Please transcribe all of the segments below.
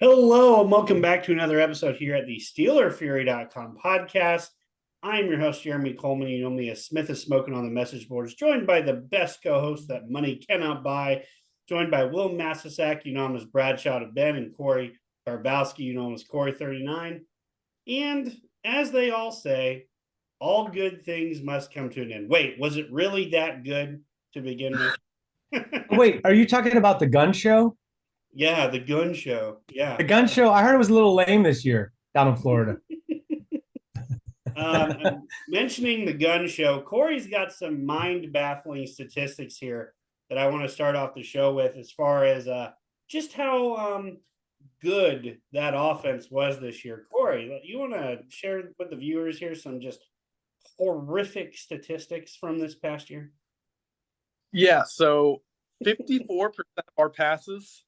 Hello, and welcome back to another episode here at the SteelerFury.com podcast. I'm your host, Jeremy Coleman. You know me as Smith is Smoking on the message boards, joined by the best co host that money cannot buy, joined by Will Massasak, you know him as Bradshaw to Ben, and Corey Garbowski, you know him as Corey39. And as they all say, all good things must come to an end. Wait, was it really that good to begin with? Wait, are you talking about the gun show? Yeah, the gun show. Yeah. The gun show, I heard it was a little lame this year down in Florida. Mentioning the gun show, Corey's got some mind-baffling statistics here that I want to start off the show with, as far as just how good that offense was this year. Corey, you want to share with the viewers here some just horrific statistics from this past year? Yeah, so 54% of our passes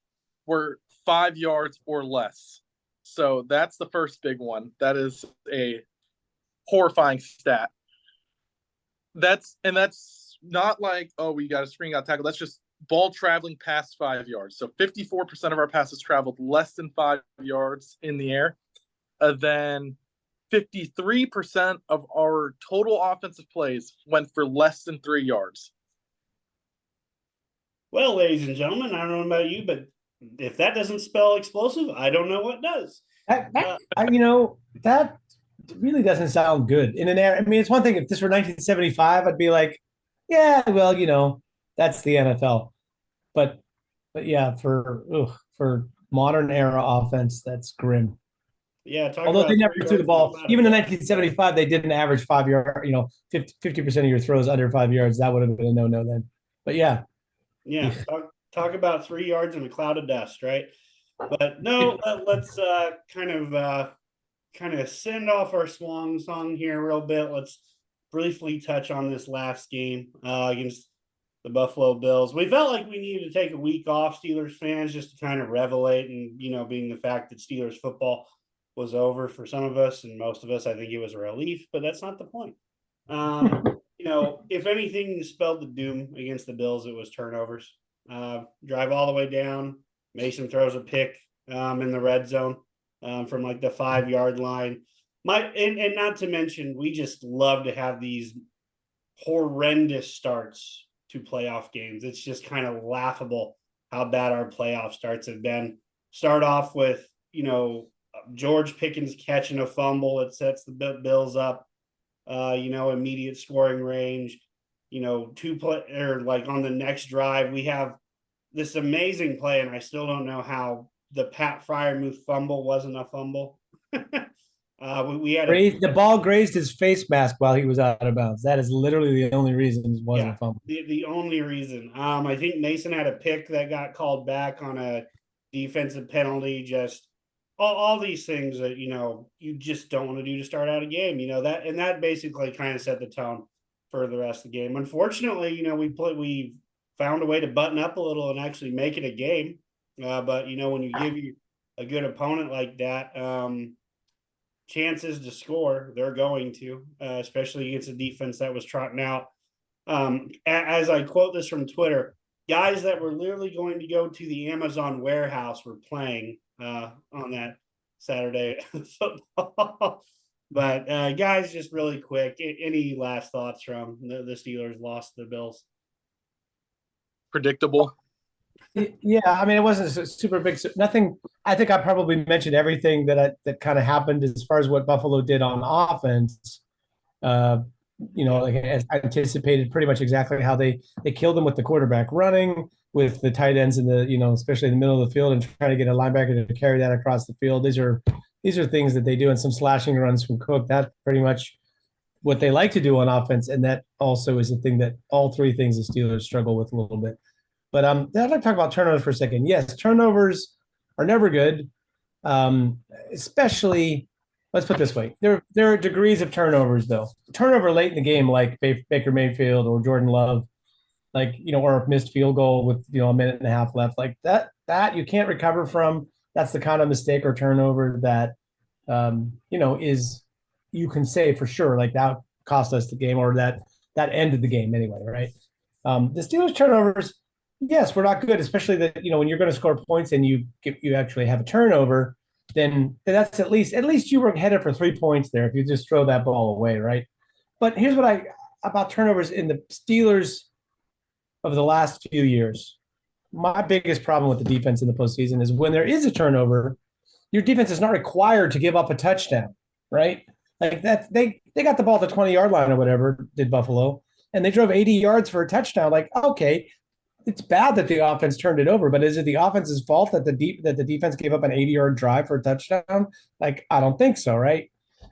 were 5 yards or less. So that's the first big one. That is a horrifying stat. That's not like, oh, we got a screen, got tackle. That's just ball traveling past 5 yards. So 54% of our passes traveled less than 5 yards in the air. Then 53% of our total offensive plays went for less than 3 yards. Well, ladies and gentlemen, I don't know about you, but if that doesn't spell explosive, I don't know what does. That really doesn't sound good in an era. I mean, it's one thing if this were 1975, I'd be like, yeah, well, that's the NFL. But yeah, for modern era offense, that's grim. Yeah, although they never threw the ball. Even in 1975, they didn't average 5 yard. 50% of your throws under 5 yards. That would have been a no then. But yeah. Talk about 3 yards in a cloud of dust, right? But no, let's kind of send off our swan song here real bit. Let's briefly touch on this last game against the Buffalo Bills. We felt like we needed to take a week off, Steelers fans, just to kind of revelate, and being the fact that Steelers football was over for some of us, and most of us, I think it was a relief, but that's not the point. If anything spelled the doom against the Bills, it was turnovers. Drive all the way down. Mason throws a pick in the red zone from like the 5 yard line. And not to mention, we just love to have these horrendous starts to playoff games. It's just kind of laughable how bad our playoff starts have been. Start off with, George Pickens catching a fumble. It sets the Bills up. Immediate scoring range, like on the next drive, we have this amazing play, and I still don't know how the Pat Freiermuth fumble wasn't a fumble. we had the ball grazed his face mask while he was out of bounds. That is literally the only reason it wasn't a fumble. The only reason. I think Mason had a pick that got called back on a defensive penalty. Just all these things that you just don't want to do to start out a game. That basically kind of set the tone for the rest of the game. Unfortunately, we found a way to button up a little and actually make it a game. But when you give you a good opponent like that, chances to score, they're going to, especially against a defense that was trotting out. As I quote this from Twitter, guys that were literally going to go to the Amazon warehouse were playing on that Saturday football. But guys, just really quick, any last thoughts from the Steelers lost to the Bills? Predictable. Yeah, I mean, it wasn't super big. Nothing. I think I probably mentioned everything that kind of happened as far as what Buffalo did on offense. Like I anticipated pretty much exactly how they killed them with the quarterback running, with the tight ends in the especially in the middle of the field, and trying to get a linebacker to carry that across the field. These are things that they do, and some slashing runs from Cook. That's pretty much what they like to do on offense, and that also is the thing that all three things the Steelers struggle with a little bit. But I'd like to talk about turnovers for a second. Yes, turnovers are never good, especially. Let's put it this way. There are degrees of turnovers, though. Turnover late in the game, like Baker Mayfield or Jordan Love, or a missed field goal with, a minute and a half left, like that you can't recover from. That's the kind of mistake or turnover that, is, you can say for sure, like that cost us the game, or that ended the game anyway, right? The Steelers turnovers, Yes, we're not good, especially that, when you're going to score points and you actually have a turnover, then that's at least you were headed for 3 points there if you just throw that ball away, right? But here's what I about turnovers in the Steelers of the last few years. My biggest problem with the defense in the postseason is when there is a turnover, your defense is not required to give up a touchdown, right? Like that, they got the ball at the 20-yard line or whatever, did Buffalo, and they drove 80 yards for a touchdown. Like, okay, it's bad that the offense turned it over, but is it the offense's fault that the defense gave up an 80-yard drive for a touchdown? Like, I don't think so, right?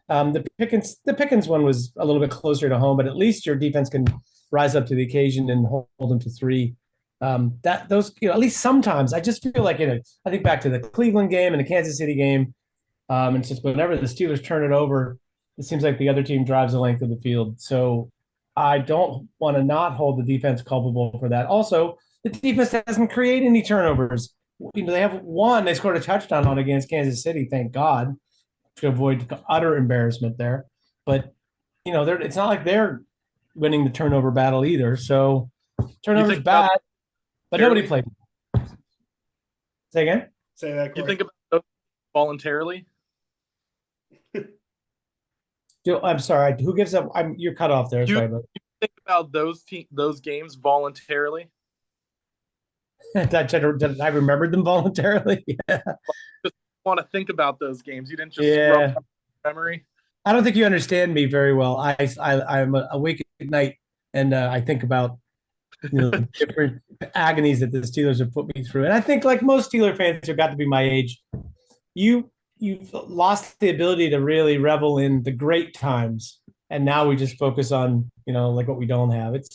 The Pickens one was a little bit closer to home, but at least your defense can rise up to the occasion and hold them to three. That those at least sometimes I just feel like I think back to the Cleveland game and the Kansas City game, and just whenever the Steelers turn it over, it seems like the other team drives the length of the field. So I don't want to not hold the defense culpable for that. Also, the defense doesn't create any turnovers. They have one. They scored a touchdown on against Kansas City, thank God, to avoid utter embarrassment there. But it's not like they're winning the turnover battle either. So turnovers bad, but nobody played. Say again. Say that. You think about those voluntarily? I'm sorry. Who gives up? You're cut off there. Sorry, you think about those games voluntarily? Did I remember them voluntarily? Yeah. Just want to think about those games. You didn't just scrub memory. I don't think you understand me very well. I'm awake at night and I think about different agonies that the Steelers have put me through. And I think, like most Steeler fans who got to be my age, you've lost the ability to really revel in the great times, and now we just focus on like what we don't have. It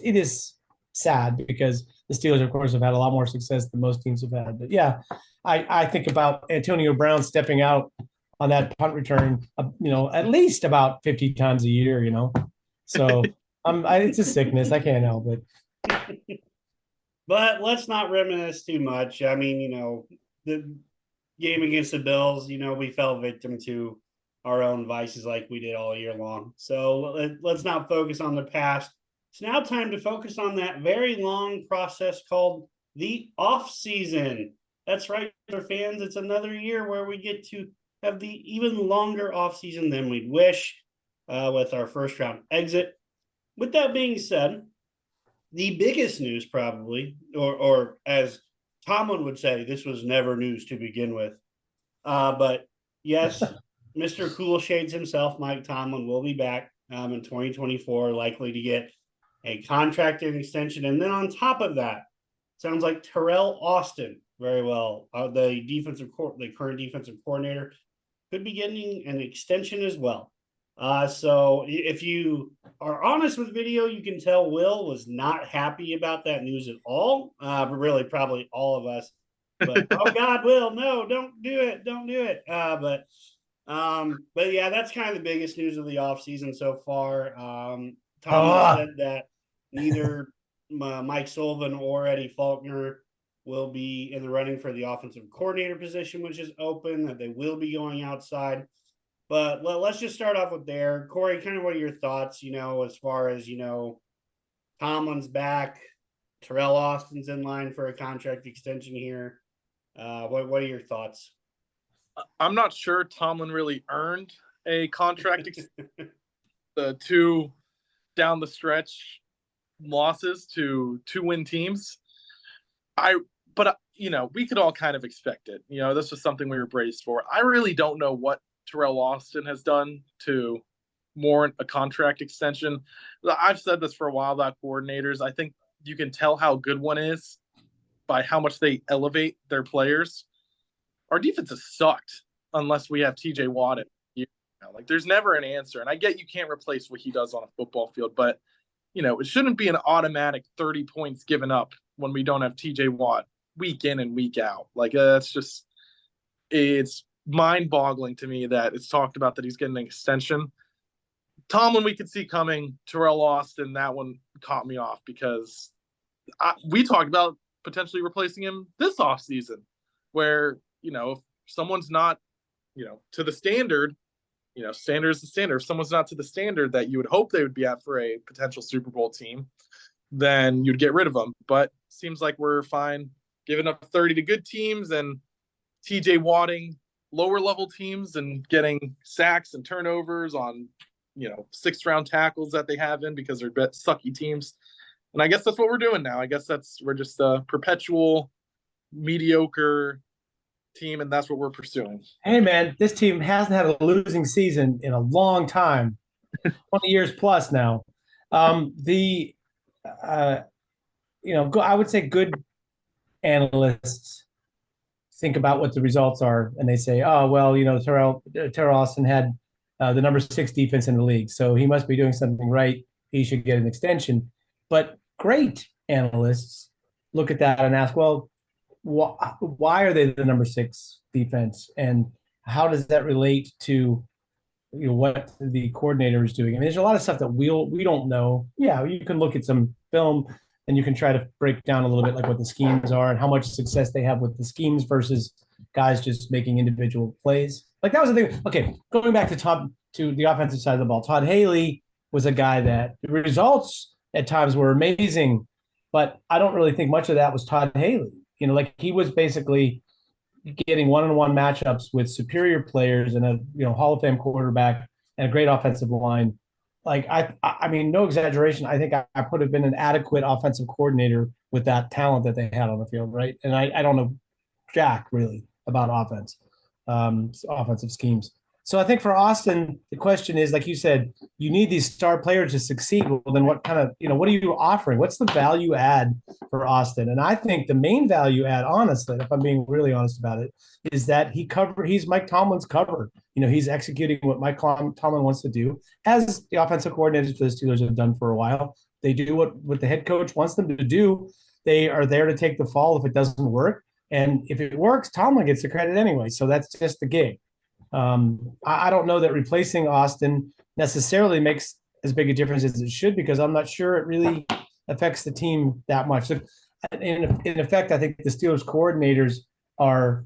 is sad because the Steelers, of course, have had a lot more success than most teams have had. But yeah, I think about Antonio Brown stepping out on that punt return, at least about 50 times a year. So it's a sickness. I can't help it. But let's not reminisce too much. I mean, the game against the Bills, we fell victim to our own vices like we did all year long. So let's not focus on the past. It's now time to focus on that very long process called the offseason. That's right, our fans. It's another year where we get to have the even longer offseason than we'd wish with our first round exit. With that being said, the biggest news probably, or as Tomlin would say, this was never news to begin with. But yes, Mr. Cool Shades himself, Mike Tomlin, will be back in 2024, likely to get a contract extension. And then on top of that, sounds like Terrell Austin, very well, the current defensive coordinator, could be getting an extension as well. So if you are honest with video, you can tell Will was not happy about that news at all. But really, probably all of us. But oh God, Will, no, don't do it, don't do it. But yeah, that's kind of the biggest news of the offseason so far. Tomlin said that neither Mike Sullivan or Eddie Faulkner will be in the running for the offensive coordinator position, which is open, that they will be going outside. But let's just start off with there. Corey, kind of what are your thoughts, as far as, Tomlin's back, Terrell Austin's in line for a contract extension here. What are your thoughts? I'm not sure Tomlin really earned a contract extension. The two down the stretch losses to 2-win teams. But we could all kind of expect it. This was something we were braced for. I really don't know what Terrell Austin has done to warrant a contract extension. I've said this for a while about coordinators. I think you can tell how good one is by how much they elevate their players. Our defense has sucked unless we have TJ Watt. Like, there's never an answer. And I get you can't replace what he does on a football field, but it shouldn't be an automatic 30 points given up when we don't have TJ Watt week in and week out. Like, it's mind-boggling to me that it's talked about that he's getting an extension. Tomlin, we could see coming. Terrell Austin, that one caught me off because we talked about potentially replacing him this offseason, where if someone's not to the standard, standard is the standard. If someone's not to the standard that you would hope they would be at for a potential Super Bowl team, then you'd get rid of them. But seems like we're fine giving up 30 to good teams and TJ Watting lower level teams and getting sacks and turnovers on, 6th round tackles that they have in because they're sucky teams. And I guess that's what we're doing now. I guess we're just a perpetual mediocre team, and that's what we're pursuing. Hey, man, this team hasn't had a losing season in a long time, 20 years plus now. I would say good analysts think about what the results are, and they say, oh, well, Terrell Austin had the number 6 defense in the league, so he must be doing something right. He should get an extension. But great analysts look at that and ask, well, why are they the number 6 defense, and how does that relate to what the coordinator is doing? I mean, there's a lot of stuff that we don't know. Yeah, you can look at some film and you can try to break down a little bit like what the schemes are and how much success they have with the schemes versus guys just making individual plays. Like that was the thing. Okay, going back to the offensive side of the ball, Todd Haley was a guy that the results at times were amazing, but I don't really think much of that was Todd Haley. Like he was basically getting one-on-one matchups with superior players and a Hall of Fame quarterback and a great offensive line. Like I mean, no exaggeration. I think I could have been an adequate offensive coordinator with that talent that they had on the field, right? And I don't know jack really about offensive schemes. So I think for Austin, the question is, like you said, you need these star players to succeed. Well, then what kind of, what are you offering? What's the value add for Austin? And I think the main value add, honestly, if I'm being really honest about it, is that he's Mike Tomlin's cover. He's executing what Mike Tomlin wants to do, as the offensive coordinators for the Steelers have done for a while. They do what the head coach wants them to do. They are there to take the fall if it doesn't work. And if it works, Tomlin gets the credit anyway. So that's just the gig. I don't know that replacing Austin necessarily makes as big a difference as it should, because I'm not sure it really affects the team that much. So in effect, I think the Steelers coordinators are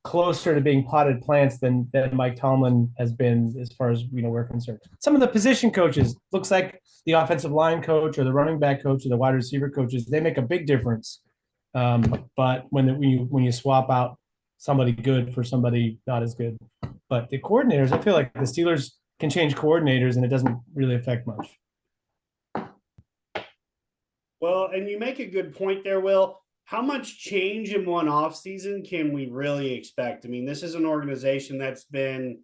closer to being potted plants than Mike Tomlin has been, as far as we're concerned. Some of the position coaches, looks like the offensive line coach or the running back coach or the wide receiver coaches, they make a big difference. But when you swap out somebody good for somebody not as good. But the coordinators, I feel like the Steelers can change coordinators and it doesn't really affect much. Well, and you make a good point there, Will. How much change in one offseason can we really expect? I mean, this is an organization that's been,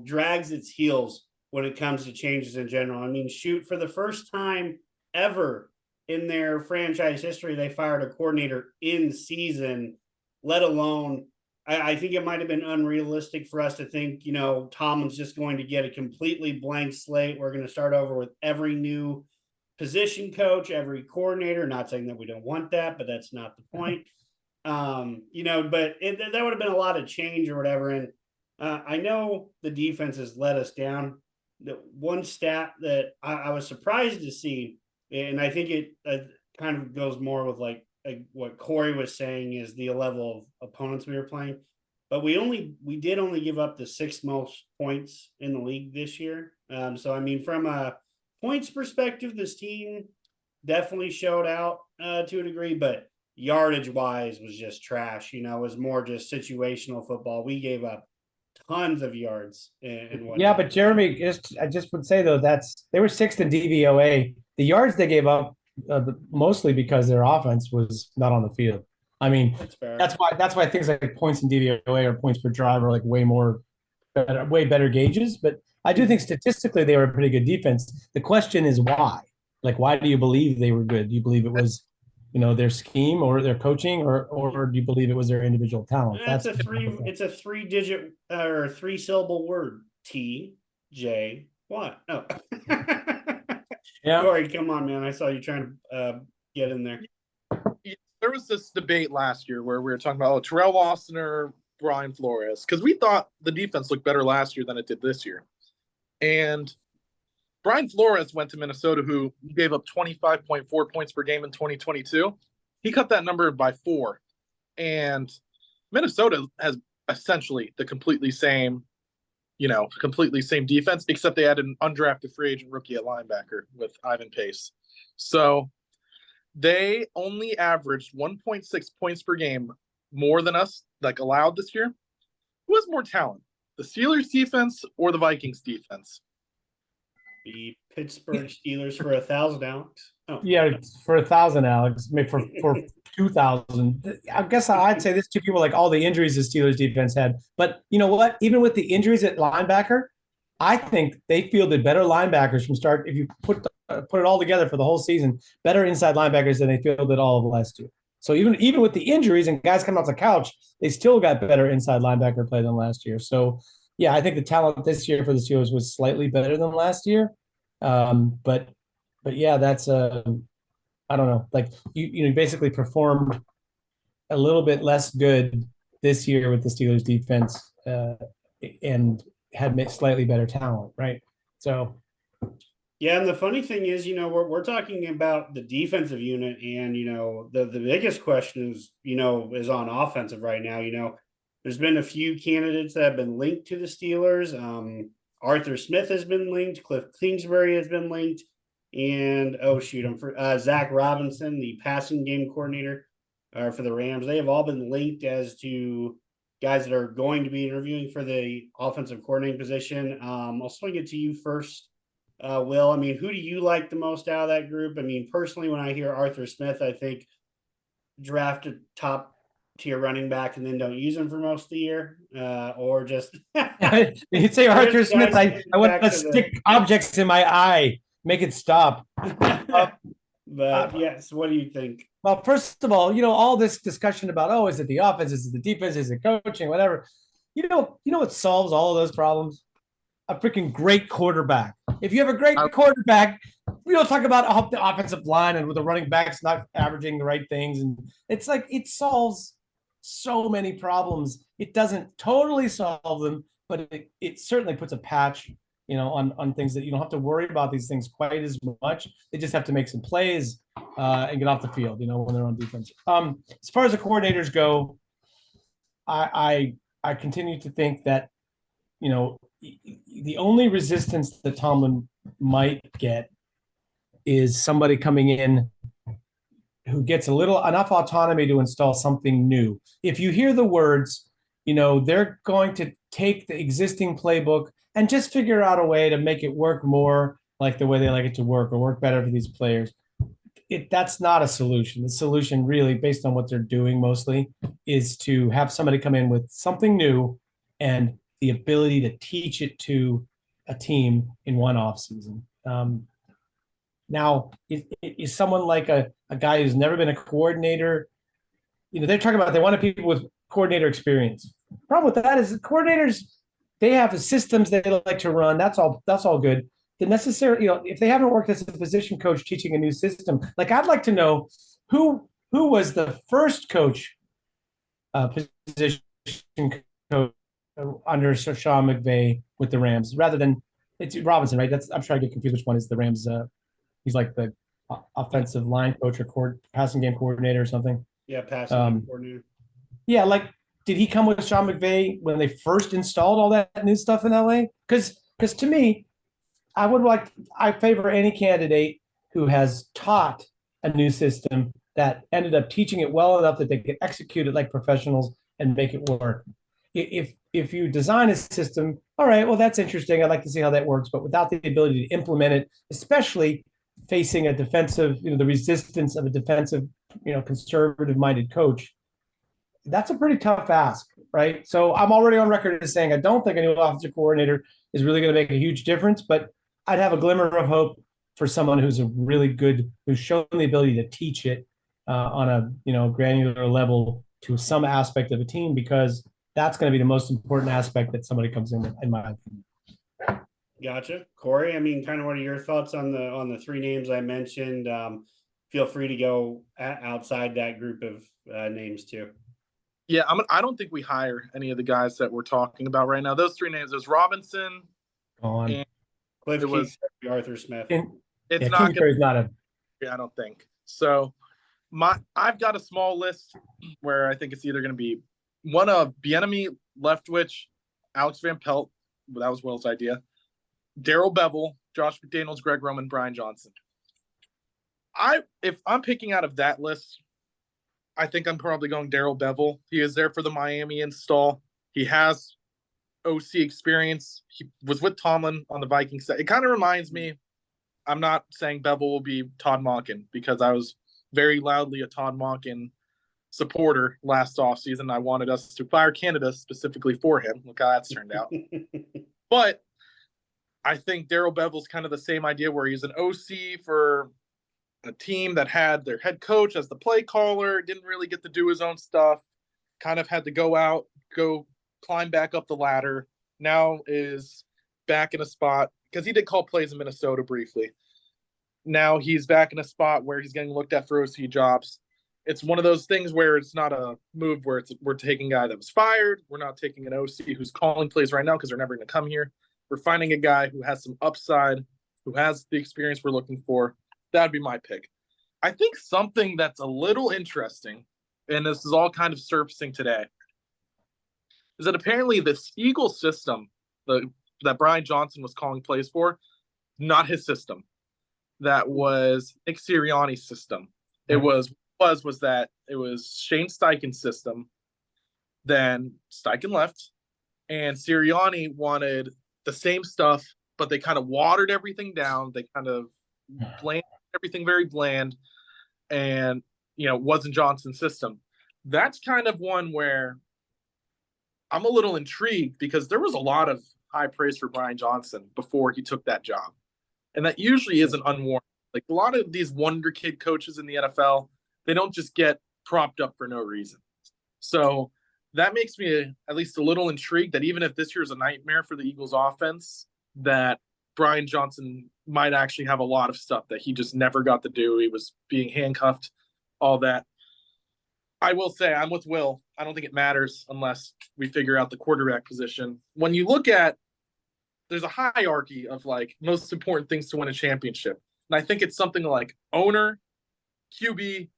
drags its heels when it comes to changes in general. I mean, shoot, for the first time ever in their franchise history, they fired a coordinator in season, let alone I think it might have been unrealistic for us to think, Tomlin's just going to get a completely blank slate. We're going to start over with every new position coach, every coordinator. Not saying that we don't want that, but that's not the point. But that would have been a lot of change or whatever. And I know the defense has let us down. The one stat that I was surprised to see, and I think it kind of goes more with like what Corey was saying, is the level of opponents we were playing. But we did only give up the 6th most points in the league this year. So I mean, from a points perspective, this team definitely showed out to a degree, but yardage wise was just trash. It was more just situational football. We gave up tons of yards and whatnot. Yeah, but Jeremy, I just would say though, they were 6th in DVOA. The yards they gave up mostly because their offense was not on the field. I mean, that's why things like points in DVOA or points per drive are like way better gauges. But I do think statistically they were a pretty good defense. The question is why? Like, why do you believe they were good? Do you believe it was, their scheme or their coaching, or do you believe it was their individual talent? It's a 3-digit or 3-syllable word. TJ what? No. Yeah. Corey, come on, man. I saw you trying to get in there. There was this debate last year where we were talking about Terrell Austin or Brian Flores, because we thought the defense looked better last year than it did this year. And Brian Flores went to Minnesota, who gave up 25.4 points per game in 2022. He cut that number by 4. And Minnesota has essentially the completely same defense, except they had an undrafted free agent rookie at linebacker with Ivan Pace. So They only averaged 1.6 points per game more than us, like allowed this year. Who has more talent, the Steelers defense or the Vikings defense? The Pittsburgh Steelers for 1,000, Alex. Oh, Yeah, for 1,000, Alex. Maybe for 2,000. I guess I'd say this to people like all the injuries the Steelers defense had. But you know what? Even with the injuries at linebacker, I think they fielded better linebackers from start. If you put it all together for the whole season, better inside linebackers than they fielded all of last year. So even with the injuries and guys coming off the couch, they still got better inside linebacker play than last year. So yeah, I think the talent this year for the Steelers was slightly better than last year. But yeah, that's I don't know. Like you basically performed a little bit less good this year with the Steelers defense, and had slightly better talent, right? So yeah, and the funny thing is, we're talking about the defensive unit, and the biggest question is on offensive right now. There's been a few candidates that have been linked to the Steelers. Arthur Smith has been linked, Cliff Kingsbury has been linked, and Zach Robinson, the passing game coordinator for the Rams. They have all been linked as to guys that are going to be interviewing for the offensive coordinating position. I'll swing it to you first, Will. I mean, who do you like the most out of that group? I mean, personally, when I hear Arthur Smith, I think draft a top tier running back and then don't use him for most of the year, or just you'd say Arthur Smith. I want to to stick objects in my eye, make it stop. But yes, what do you think? Well, first of all, all this discussion about, is it the offense, is it the defense, is it coaching, whatever. You know what solves all of those problems? A freaking great quarterback. If you have a great quarterback, we don't talk about the offensive line and with the running backs not averaging the right things. And it's like it solves so many problems. It doesn't totally solve them, but it certainly puts a patch, on things that you don't have to worry about these things quite as much. They just have to make some plays and get off the field, when they're on defense. As far as the coordinators go, I continue to think that, the only resistance that Tomlin might get is somebody coming in who gets enough autonomy to install something new. If you hear the words, they're going to take the existing playbook and just figure out a way to make it work more like the way they like it to work or work better for these players. That's not a solution. The solution really, based on what they're doing mostly, is to have somebody come in with something new and the ability to teach it to a team in one offseason. Now, is someone like a guy who's never been a coordinator, they're talking about they wanted people with coordinator experience. The problem with that is the coordinators, they have systems they like to run. That's all good. The necessary, if they haven't worked as a position coach teaching a new system, like I'd like to know who was the first coach, position coach under Sean McVay with the Rams, rather than it's Robinson, right? I'm trying to get confused which one is the Rams. He's like the offensive line coach or passing game coordinator or something. Yeah, passing game coordinator. Yeah, like did he come with Sean McVay when they first installed all that new stuff in LA? Because to me, I favor any candidate who has taught a new system that ended up teaching it well enough that they could execute it like professionals and make it work. If you design a system, all right, well, that's interesting. I'd like to see how that works, but without the ability to implement it, especially facing a defensive, the resistance of a defensive, conservative-minded coach, that's a pretty tough ask, right? So I'm already on record as saying I don't think a new offensive coordinator is really going to make a huge difference, but I'd have a glimmer of hope for someone who's who's shown the ability to teach it on a granular level to some aspect of a team, because that's going to be the most important aspect that somebody comes in my opinion. Gotcha. Corey, I mean, kind of what are your thoughts on the three names I mentioned? Feel free to go outside that group of names too. Yeah, I don't think we hire any of the guys that we're talking about right now. Those three names, there's Robinson, and Cliff Kingsbury, Arthur Smith. It's not Kingsbury's not a. Yeah, I don't think so. I've got a small list where I think it's either going to be one of Bieniemy, Leftwich, Alex Van Pelt. That was Will's idea. Darrell Bevel, Josh McDaniels, Greg Roman, Brian Johnson. If I'm picking out of that list, I think I'm probably going Darrell Bevell. He is there for the Miami install. He has OC experience. He was with Tomlin on the Vikings. It kind of reminds me, I'm not saying Bevell will be Todd Monken, because I was very loudly a Todd Monken supporter last offseason. I wanted us to fire Canada specifically for him. Look how that's turned out. But I think Darrell Bevell's kind of the same idea, where he's an OC for a team that had their head coach as the play caller, didn't really get to do his own stuff, kind of had to go climb back up the ladder. Now is back in a spot, because he did call plays in Minnesota briefly. Now he's back in a spot where he's getting looked at for OC jobs. It's one of those things where it's not a move where we're taking a guy that was fired. We're not taking an OC who's calling plays right now because they're never going to come here. We're finding a guy who has some upside, who has the experience we're looking for. That'd be my pick. I think something that's a little interesting, and this is all kind of surfacing today, is that apparently this Eagles system that Brian Johnson was calling plays for, not his system. That was Nick Sirianni's system. It was that it was Shane Steichen's system. Then Steichen left, and Sirianni wanted the same stuff, but they kind of watered everything down. They kind of bland everything, very bland, and wasn't Johnson's system. That's kind of one where I'm a little intrigued, because there was a lot of high praise for Brian Johnson before he took that job, and that usually isn't unwarranted. Like a lot of these wonder kid coaches in the NFL, they don't just get propped up for no reason. So that makes me at least a little intrigued that even if this year is a nightmare for the Eagles offense, that Brian Johnson might actually have a lot of stuff that he just never got to do. He was being handcuffed, all that. I will say I'm with Will. I don't think it matters unless we figure out the quarterback position. When you look at, there's a hierarchy of like most important things to win a championship. And I think it's something like owner, QB,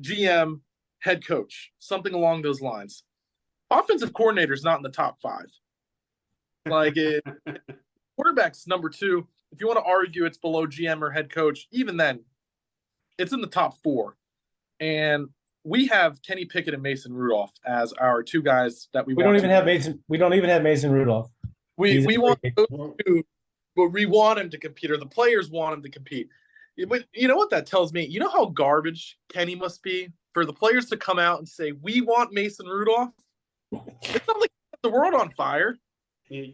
GM, head coach, something along those lines. Offensive coordinator is not in the top 5. Like quarterback's number 2. If you want to argue it's below GM or head coach, even then, it's in the top 4. And we have Kenny Pickett and Mason Rudolph as our 2 guys that we don't even have Mason. We don't even have Mason Rudolph. We want to, but we want him to compete, or the players want him to compete. But you know what that tells me? You know how garbage Kenny must be for the players to come out and say, we want Mason Rudolph? It's not like the world on fire.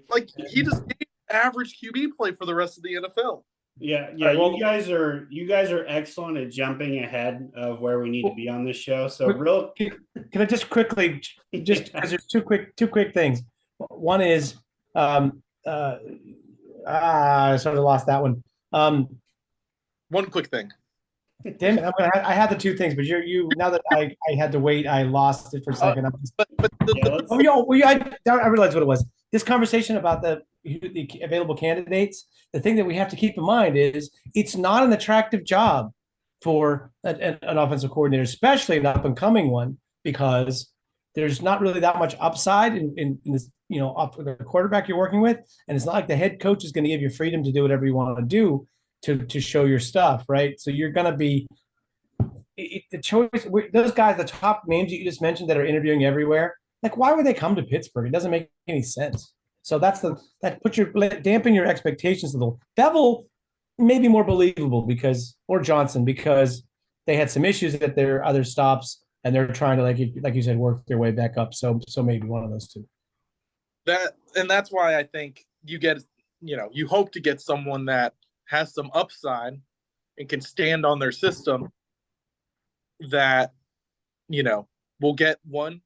Like he just gave average QB play for the rest of the NFL. Yeah. You guys are excellent at jumping ahead of where we need to be on this show. So can I just quickly, just because there's two quick things. One is I sort of lost that one. One quick thing. Damn it! I had the 2 things, but you now that I had to wait, I lost it for a second. I realized what it was. This conversation about the available candidates. The thing that we have to keep in mind is it's not an attractive job for an offensive coordinator, especially an up and coming one, because there's not really that much upside in this, up the quarterback you're working with, and it's not like the head coach is going to give you freedom to do whatever you want to do to show your stuff, right? So you're going to be the choice. Those guys, the top names you just mentioned that are interviewing everywhere, like why would they come to Pittsburgh? It doesn't make any sense. So dampen your expectations a little. Bevel may be more believable or Johnson, because they had some issues at their other stops and they're trying to, like you said, work their way back up. So maybe one of those 2. That's why I think you hope to get someone that has some upside and can stand on their system, that will get 1,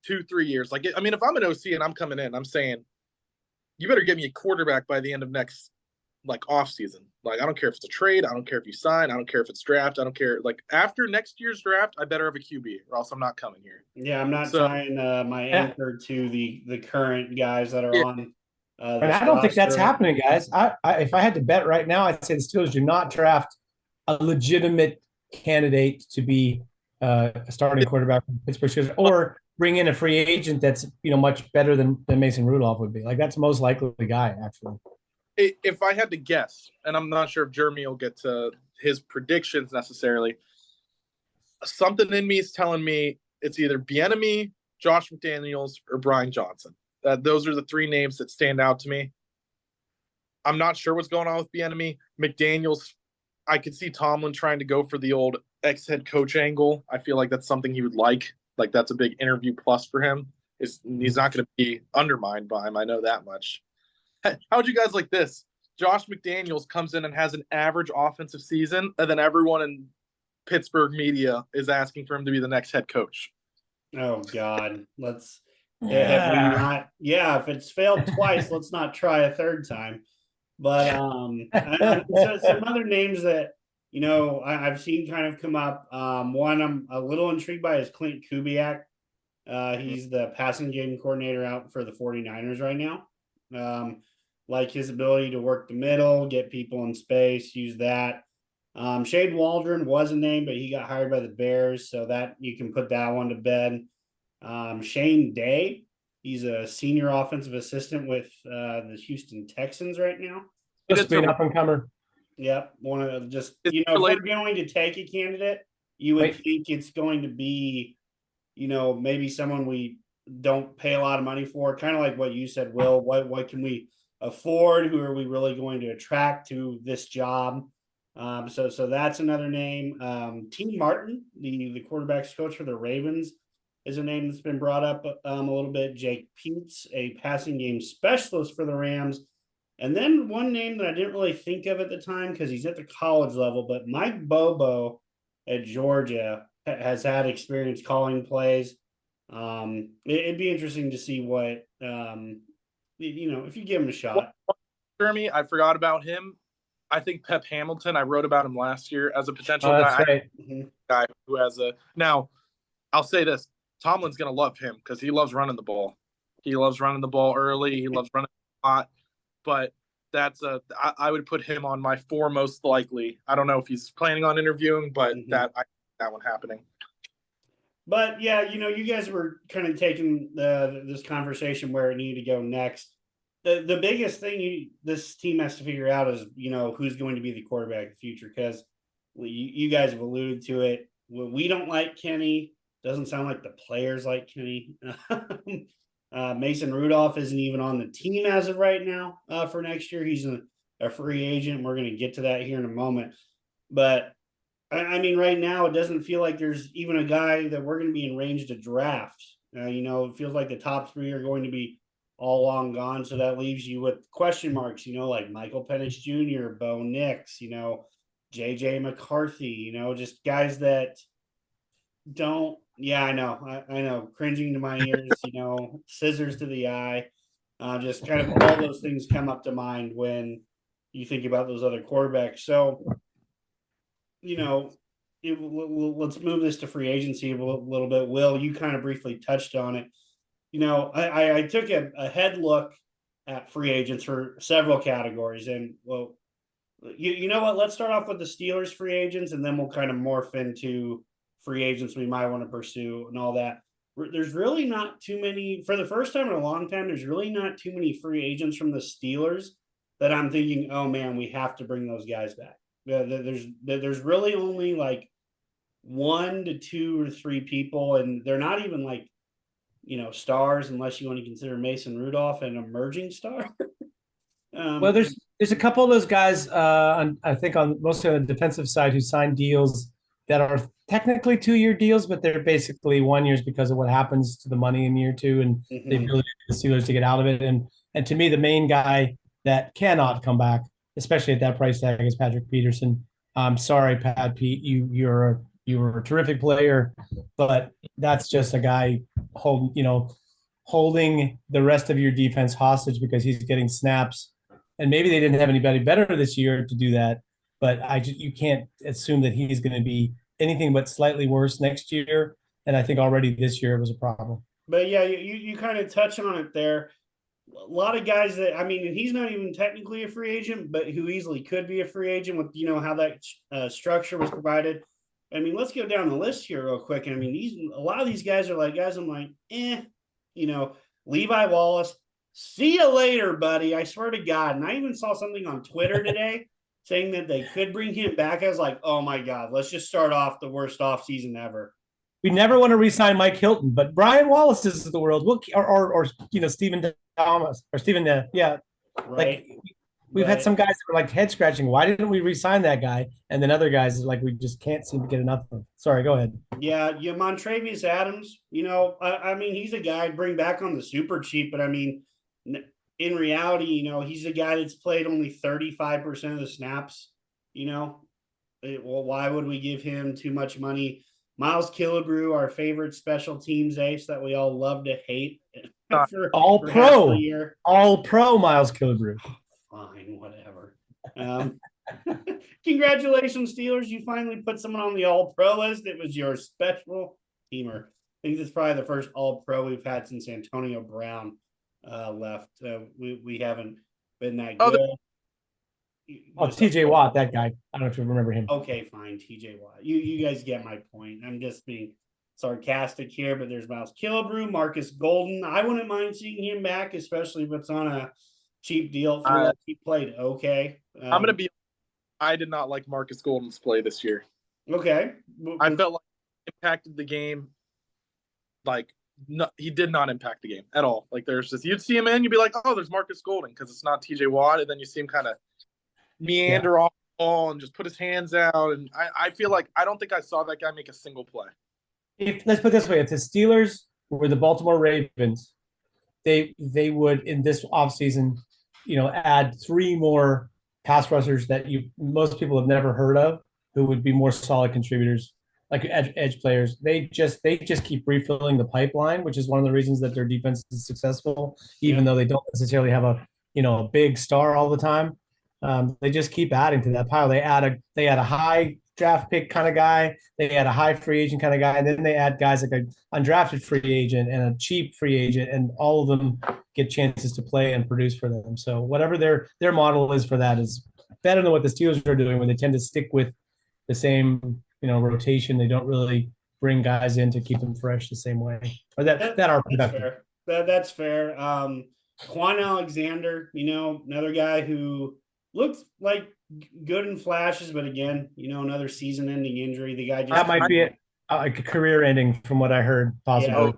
2, 3 years. Like, I mean, if I'm an OC and I'm coming in, I'm saying, you better give me a quarterback by the end of next, off season. Like, I don't care if it's a trade. I don't care if you sign. I don't care if it's draft. I don't care. Like, after next year's draft, I better have a QB, or else I'm not coming here. Yeah, I'm not tying my anchor to the current guys that are on. And I don't think that's happening, guys. If I had to bet right now, I'd say the Steelers do not draft a legitimate candidate to be a starting quarterback for Pittsburgh Steelers, or bring in a free agent that's much better than Mason Rudolph would be. Like, that's the most likely guy, actually. If I had to guess, and I'm not sure if Jeremy will get to his predictions necessarily. Something in me is telling me it's either Bieniemy, Josh McDaniels, or Brian Johnson. Those are the three names that stand out to me. I'm not sure what's going on with Bieniemy. McDaniels, I could see Tomlin trying to go for the old ex-head coach angle. I feel like that's something he would like. Like, that's a big interview plus for him. He's not going to be undermined by him. I know that much. How would you guys like this? Josh McDaniels comes in and has an average offensive season, and then everyone in Pittsburgh media is asking for him to be the next head coach. Oh God, let's have we not? Yeah, if it's failed twice, let's not try a third time. But so some other names that I've seen kind of come up. One I'm a little intrigued by is Clint Kubiak. He's the passing game coordinator out for the 49ers right now. Like his ability to work the middle, get people in space, use that. Shade Waldron was a name, but he got hired by the Bears, so that you can put that one to bed. Shane Day, he's a senior offensive assistant with the Houston Texans right now. Just be an up and comer. Yep, one of just if we're going to take a candidate, you would think it's going to be, maybe someone we don't pay a lot of money for, kind of like what you said, Will. What can we afford? Who are we really going to attract to this job? So that's another name. T. Martin, the quarterback's coach for the Ravens, is a name that's been brought up a little bit. Jake Peets, a passing game specialist for the Rams. And then one name that I didn't really think of at the time because he's at the college level, but Mike Bobo at Georgia has had experience calling plays. It'd be interesting to see what, if you give him a shot. Jeremy, I forgot about him. I think Pep Hamilton, I wrote about him last year as a potential guy who has a. Now, I'll say this. Tomlin's going to love him because he loves running the ball. He loves running the ball early. He loves running a lot. But I would put him on my four most likely. I don't know if he's planning on interviewing, but that one happening. But yeah, you guys were kind of taking this conversation where it needed to go next. The biggest thing this team has to figure out is, who's going to be the quarterback of the future, because you guys have alluded to it. We don't like Kenny. Doesn't sound like the players like Kenny. Mason Rudolph isn't even on the team as of right now for next year. He's a free agent. We're going to get to that here in a moment. But, I mean, right now it doesn't feel like there's even a guy that we're going to be in range to draft. It feels like the top three are going to be all long gone. So that leaves you with question marks, like Michael Penix Jr., Bo Nix, JJ McCarthy, just guys that don't. Yeah, I know. Cringing to my ears, scissors to the eye. Just kind of all those things come up to mind when you think about those other quarterbacks. So, let's move this to free agency a little bit. Will, you kind of briefly touched on it. I took a head look at free agents for several categories. And, well, you know what? Let's start off with the Steelers free agents, and then we'll kind of morph into free agents we might want to pursue and all that. There's really not too many, for the first time in a long time, there's really not too many free agents from the Steelers that I'm thinking, oh man, we have to bring those guys back. There's really only like 1 to 2 or 3 people, and they're not even like, stars, unless you want to consider Mason Rudolph an emerging star. Well, there's a couple of those guys, I think mostly on the defensive side, who signed deals that are technically 2-year deals, but they're basically 1 years because of what happens to the money in year 2 and the ability of the Steelers to get out of it. And to me, the main guy that cannot come back, especially at that price tag, is Patrick Peterson. I'm sorry, Pat Pete, you were a terrific player, but that's just a guy holding the rest of your defense hostage because he's getting snaps. And maybe they didn't have anybody better this year to do that, but you can't assume that he's going to be anything but slightly worse next year. And I think already this year it was a problem. But yeah, you kind of touch on it there. A lot of guys that, and he's not even technically a free agent, but who easily could be a free agent with, how that structure was provided. Let's go down the list here real quick. A lot of these guys are like guys I'm like, Levi Wallace, see you later, buddy. I swear to God. And I even saw something on Twitter today saying that they could bring him back, I was like, oh my God, let's just start off the worst offseason ever. We never want to re-sign Mike Hilton, but Brian Wallace is the world. Or Stephen Thomas or Stephen, yeah. Right. Like we've had some guys that were like head scratching. Why didn't we re-sign that guy? And then other guys like we just can't seem to get enough of. Sorry, go ahead. Yeah, Montravius Adams. I mean, he's a guy I'd bring back on the super cheap, but I mean, in reality, he's a guy that's played only 35% of the snaps. Well, why would we give him too much money? Miles Killebrew, our favorite special teams ace that we all love to hate. All pro Miles Killebrew. Fine, whatever. Congratulations, Steelers. You finally put someone on the all pro list. It was your special teamer. I think this is probably the first all pro we've had since Antonio Brown left. We haven't been that good. TJ Watt, that guy. I don't know if you remember him. Okay, fine. TJ Watt. You guys get my point. I'm just being sarcastic here, but there's Miles Killebrew, Marcus Golden. I wouldn't mind seeing him back, especially if it's on a cheap deal. He played okay. I'm gonna be. I did not like Marcus Golden's play this year. Okay. I felt like he impacted the game. Like, no, he did not impact the game at all. Like, there's just, you'd see him in, you'd be like, oh, there's Marcus Golden, because it's not TJ Watt. And then you see him kind of meander off the ball and just put his hands out. And I feel like, I don't think I saw that guy make a single play. Let's put it this way. If the Steelers were the Baltimore Ravens, they would, in this offseason, add 3 more pass rushers that most people have never heard of, who would be more solid contributors, like edge players. They just keep refilling the pipeline, which is one of the reasons that their defense is successful, even though they don't necessarily have a big star all the time. They just keep adding to that pile. They add a high draft pick kind of guy, they add a high free agent kind of guy, and then they add guys like an undrafted free agent and a cheap free agent, and all of them get chances to play and produce for them. So whatever their model is for that is better than what the Steelers are doing, when they tend to stick with the same rotation. They don't really bring guys in to keep them fresh the same way, or that are productive. That's fair. Quan Alexander, another guy who looks like good in flashes, but again, another season-ending injury. The guy just that might be a career-ending, from what I heard, possibly.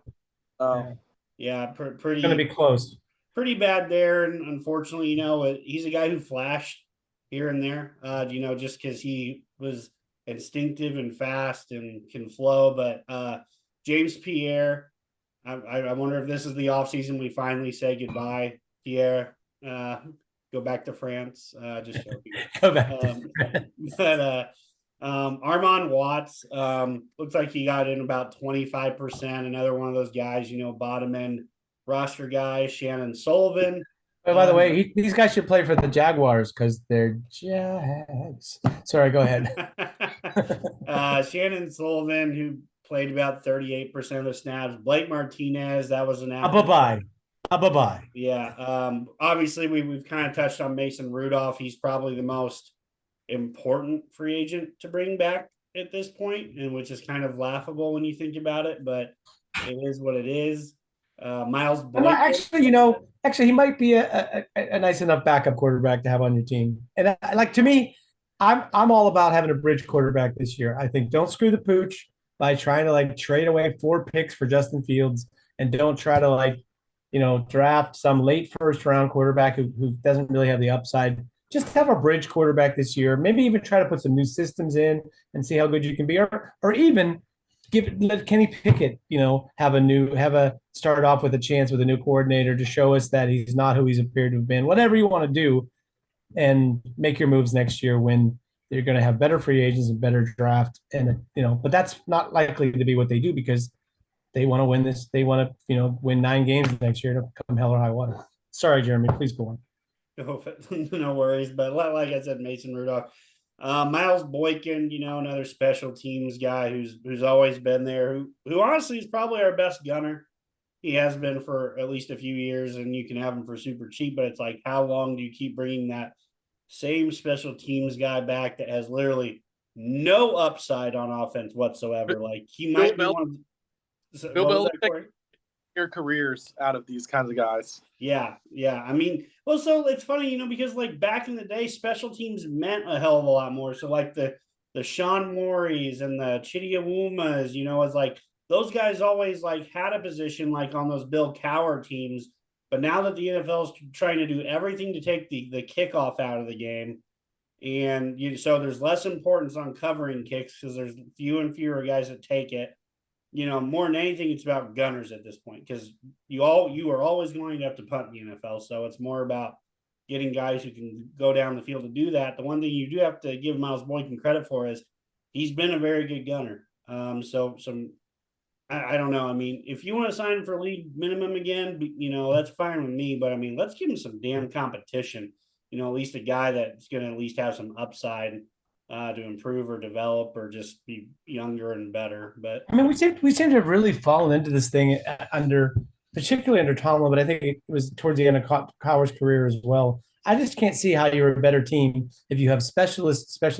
Pretty going to be close. Pretty bad there, and unfortunately, he's a guy who flashed here and there. Just because he was instinctive and fast and can flow. But James Pierre, I wonder if this is the offseason we finally say goodbye, Pierre. Go back to France. Just joking. Go back to France. But Armand Watts looks like he got in about 25%. Another one of those guys, bottom end roster guys. Shannon Sullivan. Oh, by the way, these guys should play for the Jaguars because they're Jags. Sorry, go ahead. Shannon Sullivan, who played about 38% of the snaps. Blake Martinez, that was an bye-bye. Yeah. Obviously, we've kind of touched on Mason Rudolph. He's probably the most important free agent to bring back at this point, and which is kind of laughable when you think about it, but it is what it is. Miles Boykin. Actually, he might be a nice enough backup quarterback to have on your team. And to me, I'm all about having a bridge quarterback this year. I think don't screw the pooch by trying to trade away 4 picks for Justin Fields, and don't try to draft some late first round quarterback who doesn't really have the upside. Just have a bridge quarterback this year. Maybe even try to put some new systems in and see how good you can be, or even let Kenny Pickett, start off with a chance with a new coordinator to show us that he's not who he's appeared to have been. Whatever you want to do, and make your moves next year when they're going to have better free agents and better draft. And but that's not likely to be what they do, because they want to win this. They want to win 9 games next year to come hell or high water. Sorry, Jeremy, please go on. No worries. But like I said, Mason Rudolph. Miles Boykin, another special teams guy who's always been there, who honestly is probably our best gunner. He has been for at least a few years, and you can have him for super cheap, but it's like, how long do you keep bringing that same special teams guy back that has literally no upside on offense whatsoever? Like, he might be one. Bill Belichick 10-year careers out of these kinds of guys. Yeah. I mean, well, so it's funny, because like back in the day, special teams meant a hell of a lot more. So like the Sean Morris and the Chidi Awumas, it's like those guys always like had a position like on those Bill Cowher teams. But now that the NFL is trying to do everything to take the kickoff out of the game, and so there's less importance on covering kicks because there's fewer and fewer guys that take it. More than anything, it's about gunners at this point because you are always going to have to punt in the NFL. So it's more about getting guys who can go down the field to do that. The one thing you do have to give Miles Boykin credit for is he's been a very good gunner. I don't know. I mean, if you want to sign him for league minimum again, that's fine with me. But I mean, let's give him some damn competition. At least a guy that's going to at least have some upside to improve or develop or just be younger and better. But I mean, we seem to have really fallen into this thing particularly under Tomlin, but I think it was towards the end of Cowher's career as well. I just can't see how you're a better team if you have special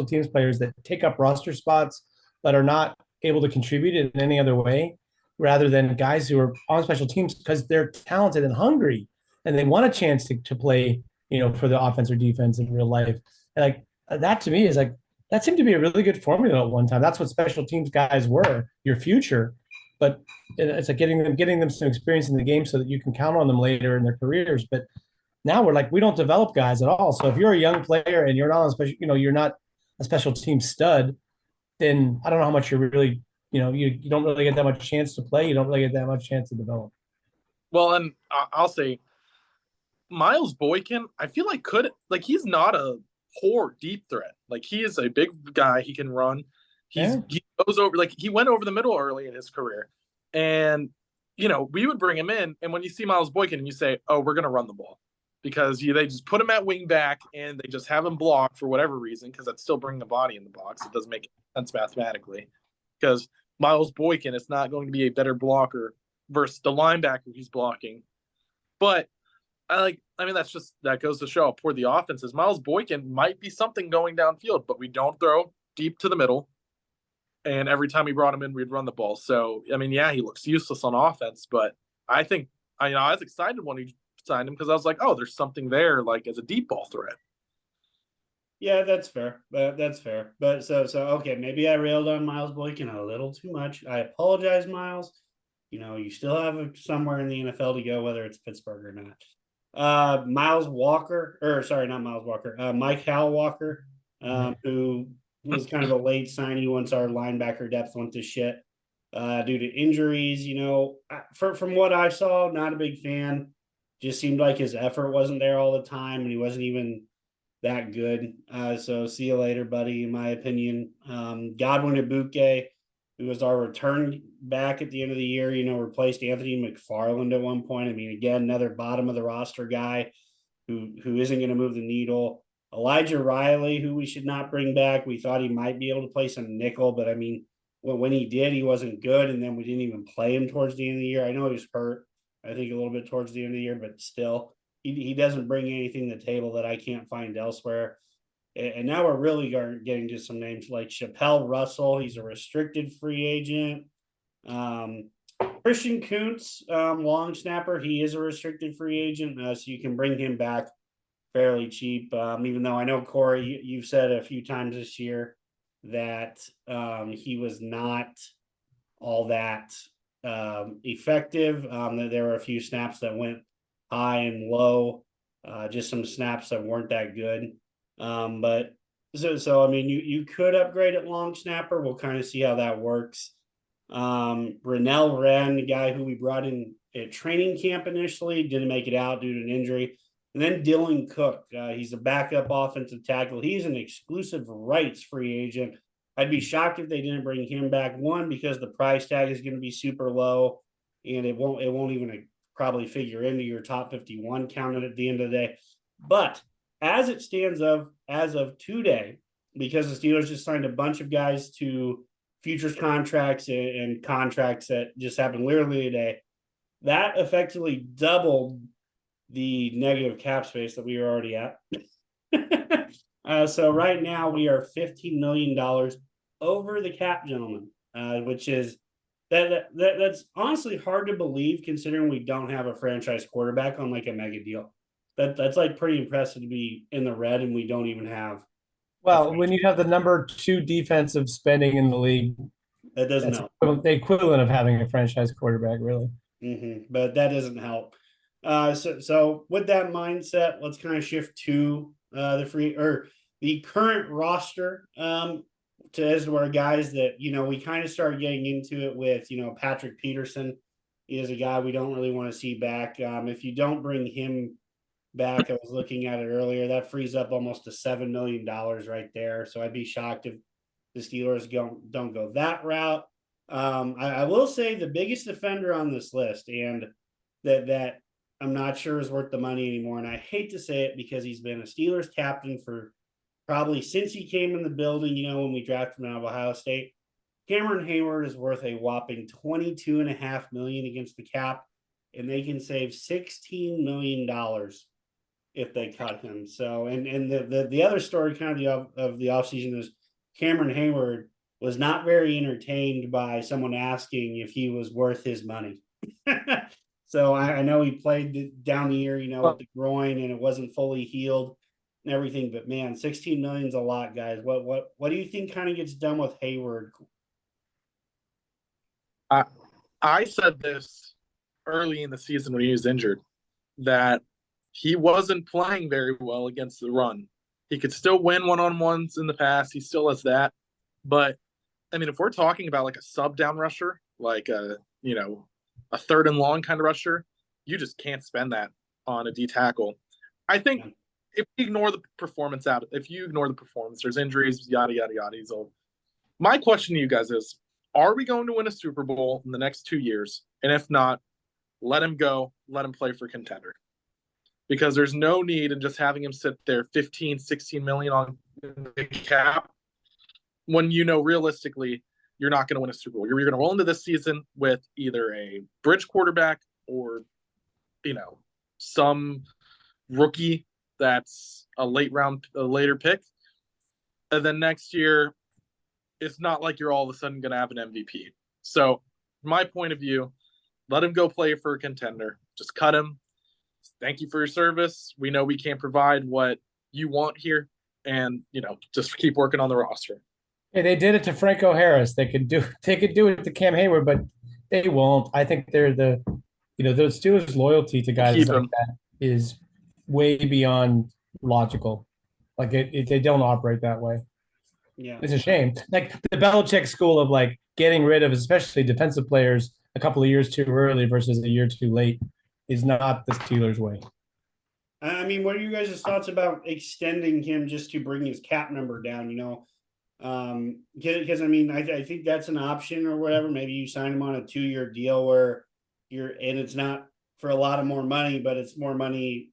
teams players that take up roster spots but are not able to contribute in any other way, rather than guys who are on special teams because they're talented and hungry and they want a chance to play, for the offense or defense in real life. And like that to me is like that seemed to be a really good formula at one time. That's what special teams guys were, your future. But it's like getting them some experience in the game so that you can count on them later in their careers. But now we're like, we don't develop guys at all. So if you're a young player and you're not on special, you're not a special team stud, then I don't know how much you're really, you don't really get that much chance to play. You don't really get that much chance to develop. Well, and I'll say Miles Boykin, I feel like he's not a poor deep threat. Like he is a big guy. He can run. He goes over, like he went over the middle early in his career. And, we would bring him in. And when you see Miles Boykin and you say, oh, we're going to run the ball because they just put him at wing back and they just have him block for whatever reason, because that's still bringing the body in the box. It doesn't make sense mathematically because Miles Boykin is not going to be a better blocker versus the linebacker he's blocking. But that goes to show how poor the offense is. Miles Boykin might be something going downfield, but we don't throw deep to the middle. And every time we brought him in, we'd run the ball. So, I mean, yeah, he looks useless on offense, but I think, I was excited when we signed him because I was like, oh, there's something there, like as a deep ball threat. Yeah, that's fair. That's fair. But so okay, maybe I railed on Miles Boykin a little too much. I apologize, Miles. You still have somewhere in the NFL to go, whether it's Pittsburgh or not. Mike Hal Walker, who was kind of a late signing once our linebacker depth went to shit due to injuries. From what I saw, not a big fan. Just seemed like his effort wasn't there all the time, and he wasn't even that good. So see you later, buddy. In my opinion, Godwin Ibuke, who was our return back at the end of the year, replaced Anthony McFarland at one point. I mean, again, another bottom of the roster guy who isn't going to move the needle. Elijah Riley, who we should not bring back. We thought he might be able to play some nickel, but I mean, when he did, he wasn't good. And then we didn't even play him towards the end of the year. I know he was hurt, I think a little bit towards the end of the year, but still, he doesn't bring anything to the table that I can't find elsewhere. And now we're really getting to some names like Chappelle Russell. He's a restricted free agent. Christian Kuntz, long snapper. He is a restricted free agent, so you can bring him back fairly cheap. Even though I know, Corey, you've said a few times this year that he was not all that effective. That there were a few snaps that went high and low, just some snaps that weren't that good. But so I mean, you could upgrade at long snapper. We'll kind of see how that works. Rennell Wren, the guy who we brought in at training camp initially, didn't make it out due to an injury. And then Dylan Cook, he's a backup offensive tackle. He's an exclusive rights free agent. I'd be shocked if they didn't bring him back. One, because the price tag is going to be super low, and it won't even probably figure into your top 51 counted at the end of the day. But as it stands as of today, because the Steelers just signed a bunch of guys to futures contracts and contracts that just happened literally today, that effectively doubled the negative cap space that we were already at. So right now we are $15 million over the cap, gentlemen, which is That's honestly hard to believe considering we don't have a franchise quarterback on like a mega deal. That's like pretty impressive to be in the red and we don't even have Well, when you have the number 2 defensive spending in the league, that doesn't that's help. the equivalent of having a franchise quarterback, really. But that doesn't help. So with that mindset, let's kind of shift to the current roster. To as to our guys that we kind of started getting into it with Patrick Peterson. He is a guy we don't really want to see back. If you don't bring him back, I was looking at it earlier, that frees up almost to $7 million right there. So I'd be shocked if the Steelers don't go that route. I will say the biggest defender on this list, and that I'm not sure is worth the money anymore. And I hate to say it because he's been a Steelers captain for probably since he came in the building, when we drafted him out of Ohio State. Cameron Hayward is worth a whopping $22.5 million against the cap, and they can save $16 million if they cut him. So, and the other story kind of the offseason is Cameron Hayward was not very entertained by someone asking if he was worth his money. So I know he played down the year, with the groin, and it wasn't fully healed and everything. But man, 16 million is a lot, guys. What do you think kind of gets done with Hayward? I said this early in the season when he was injured, that he wasn't playing very well against the run. He could still win one-on-ones in the past. He still has that. But, I mean, if we're talking about like a sub-down rusher, like a third and long kind of rusher, you just can't spend that on a D tackle. I think if you ignore the performance there's injuries, yada, yada, yada. He's old. My question to you guys is, are we going to win a Super Bowl in the next 2 years? And if not, let him go. Let him play for contender. Because there's no need in just having him sit there 15, 16 million on the cap when realistically you're not going to win a Super Bowl. You're going to roll into this season with either a bridge quarterback or, some rookie that's a later pick. And then next year, it's not like you're all of a sudden going to have an MVP. So, my point of view, let him go play for a contender. Just cut him. Thank you for your service. We know we can't provide what you want here. And, just keep working on the roster. Hey, they did it to Franco Harris. They could do it to Cam Hayward, but they won't. I think they're the Steelers' loyalty to guys like that is way beyond logical. Like they don't operate that way. Yeah, it's a shame. Like the Belichick school of like getting rid of especially defensive players a couple of years too early versus a year too late is not the Steelers' way. I mean, what are you guys' thoughts about extending him just to bring his cap number down? Because I mean, I think that's an option or whatever. Maybe you sign him on a 2-year deal where and it's not for a lot of more money, but it's more money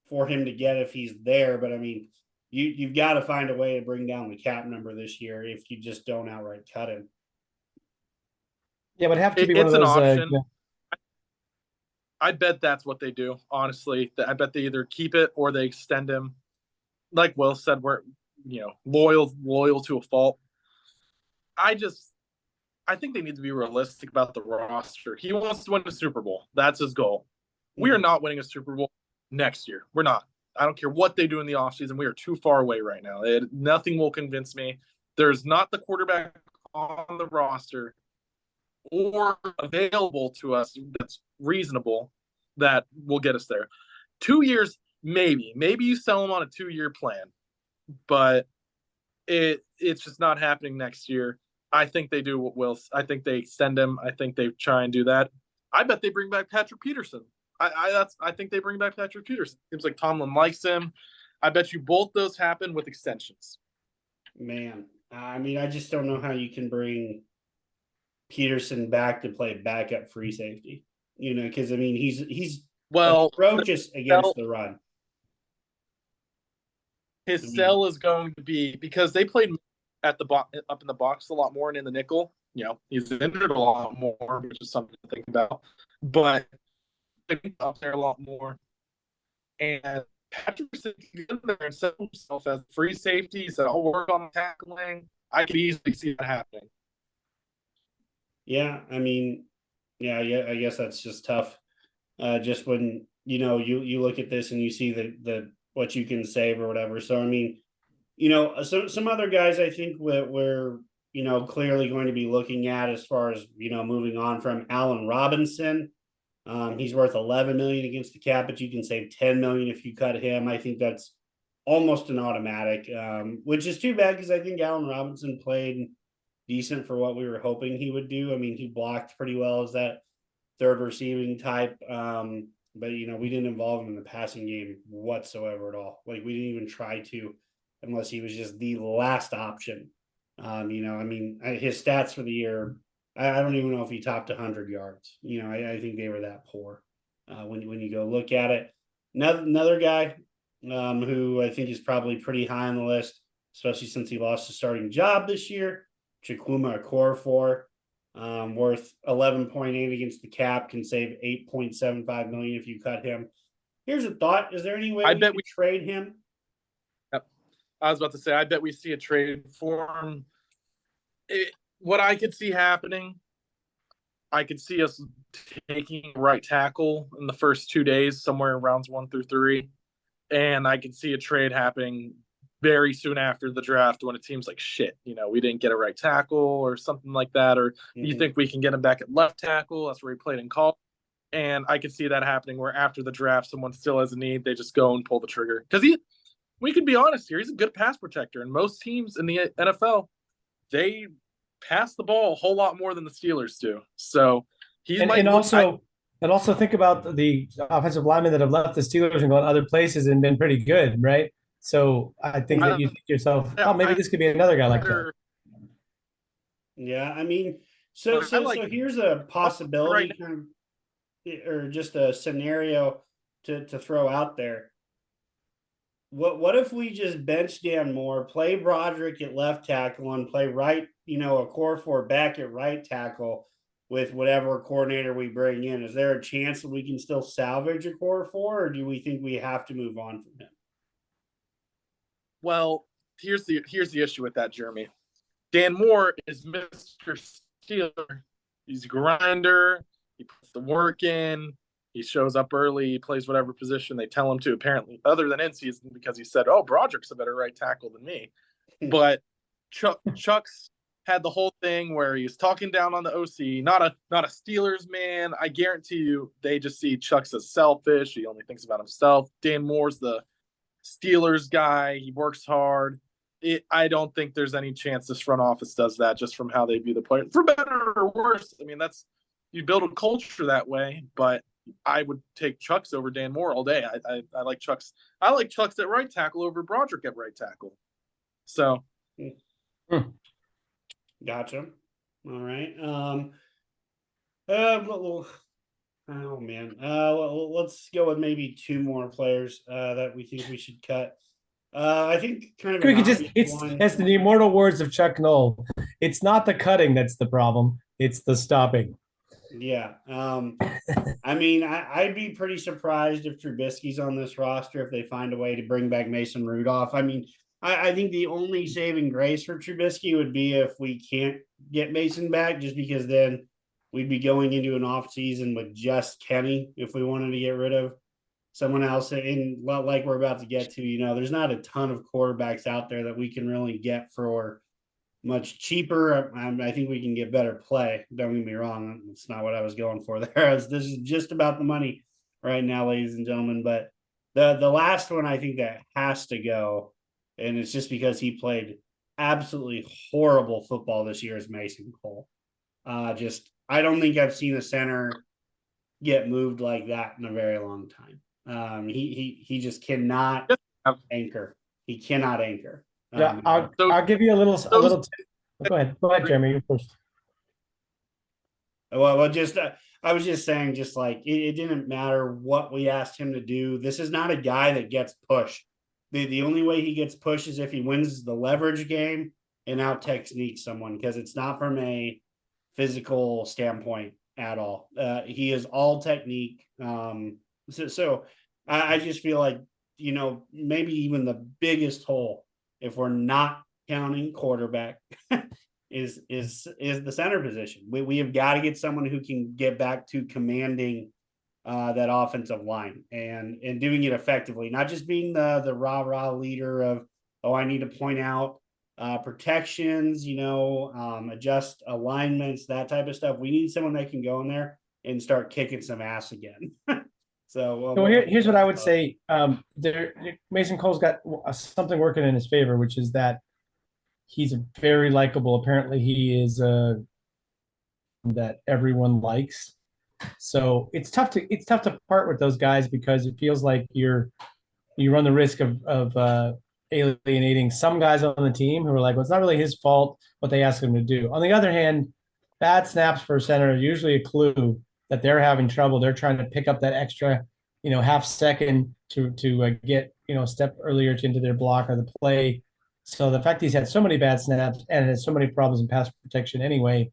for him to get if he's there. But I mean, you've got to find a way to bring down the cap number this year if you just don't outright cut him. Yeah, but have to be one of those. An option. I bet that's what they do. Honestly, I bet they either keep it or they extend him. Like Will said, we're loyal to a fault. I think they need to be realistic about the roster. He wants to win the Super Bowl. That's his goal. Mm-hmm. We are not winning a Super Bowl next year. We're not. I don't care what they do in the offseason. We are too far away right now. Nothing will convince me. There's not the quarterback on the roster or available to us that's reasonable that will get us there. 2 years, maybe. Maybe you sell him on a 2-year plan. But it's just not happening next year. I think they do what Will. I think they extend him. I think they try and do that. I bet they bring back Patrick Peterson. I think they bring back Patrick Peterson. Seems like Tomlin likes him. I bet you both those happen with extensions. Man, I mean, I just don't know how you can bring Peterson back to play backup free safety. Because I mean, he's atrocious against the run. His sell is going to be because they played at the up in the box a lot more and in the nickel. He's injured a lot more, which is something to think about. But up there a lot more. And Patterson can get in there and set himself as free safety. He said, I'll work on tackling. I could easily see that happening. Yeah, I mean, yeah, I guess that's just tough. Just when you look at this and you see the what you can save or whatever. So I mean, so some other guys I think we're clearly going to be looking at as far as moving on from Allen Robinson. He's worth 11 million against the cap, but you can save 10 million if you cut him. I think that's almost an automatic, which is too bad because I think Allen Robinson played decent for what we were hoping he would do. I mean, he blocked pretty well as that third receiving type. But we didn't involve him in the passing game whatsoever at all. Like we didn't even try to, unless he was just the last option. I mean, his stats for the year, I don't even know if he topped 100 yards. I think they were that poor. When you go look at it, another guy who I think is probably pretty high on the list, especially since he lost his starting job this year, Chukwuma Okorafor, worth 11.8 against the cap, can save 8.75 million if you cut him. Here's a thought: is there any way we could trade him? Yep. I was about to say, I bet we see a trade for him. What I could see happening, I could see us taking right tackle in the first 2 days, somewhere in rounds 1 through 3, and I could see a trade happening very soon after the draft when it seems like shit. We didn't get a right tackle or something like that, or you think we can get him back at left tackle? That's where he played in college. And I could see that happening where after the draft, someone still has a need, they just go and pull the trigger. Because we can be honest here, he's a good pass protector, and most teams in the NFL, they pass the ball a whole lot more than the Steelers do. So also think about the offensive linemen that have left the Steelers and gone other places and been pretty good, right? So I think that you think to yourself, oh, maybe this could be another guy like that. Yeah, I mean, so here's a possibility, or just a scenario to throw out there. What if we just bench Dan Moore, play Broderick at left tackle, and play right, Okorafor back at right tackle with whatever coordinator we bring in? Is there a chance that we can still salvage Okorafor, or do we think we have to move on from him? Well, here's the issue with that, Jeremy. Dan Moore is Mr. Steeler. He's a grinder. He puts the work in. He shows up early. He plays whatever position they tell him to, apparently, other than in season, because he said, oh, Broderick's a better right tackle than me. But Chuck's had the whole thing where he was talking down on the OC, not a Steelers man. I guarantee you they just see Chuck's as selfish. He only thinks about himself. Dan Moore's the Steelers guy. He works hard. I don't think there's any chance this front office does that, just from how they view the player, for better or worse. I mean, you build a culture that way, but I would take Chuck's over Dan Moore all day. I like Chuck's. I like Chuck's at right tackle over Broderick at right tackle. So, gotcha. All right. Oh man. Let's go with maybe two more players that we think we should cut. I think kind of. We could it's the immortal words of Chuck Noll. It's not the cutting that's the problem; it's the stopping. Yeah. I mean, I'd be pretty surprised if Trubisky's on this roster if they find a way to bring back Mason Rudolph. I mean, I think the only saving grace for Trubisky would be if we can't get Mason back, just because then we'd be going into an off season with just Kenny if we wanted to get rid of someone else. And like we're about to get to, there's not a ton of quarterbacks out there that we can really get for much cheaper. I think we can get better play. Don't get me wrong. It's not what I was going for there. This is just about the money right now, ladies and gentlemen. But the last one I think that has to go, and it's just because he played absolutely horrible football this year, is Mason Cole. I don't think I've seen a center get moved like that in a very long time. He just cannot anchor. He cannot anchor. Yeah, I'll give you a little. Go ahead, Jeremy. You first. Well, I was just saying, just like it didn't matter what we asked him to do. This is not a guy that gets pushed. The only way he gets pushed is if he wins the leverage game and out techniques someone, because it's not from a physical standpoint at all. He is all technique. So I just feel like maybe even the biggest hole, if we're not counting quarterback, is the center position. We have got to get someone who can get back to commanding that offensive line and doing it effectively, not just being the rah leader of, oh, I need to point out protections, adjust alignments, that type of stuff. We need someone that can go in there and start kicking some ass again. So here's what I would say. Mason Cole's got something working in his favor, which is that he's very likable. Apparently, he is that everyone likes. So it's tough to part with those guys because it feels like you run the risk of alienating some guys on the team who are like, well, it's not really his fault what they ask him to do. On the other hand, bad snaps for a center are usually a clue that they're having trouble. They're trying to pick up that extra, half second to get, a step earlier into their block or the play. So the fact he's had so many bad snaps and has so many problems in pass protection anyway,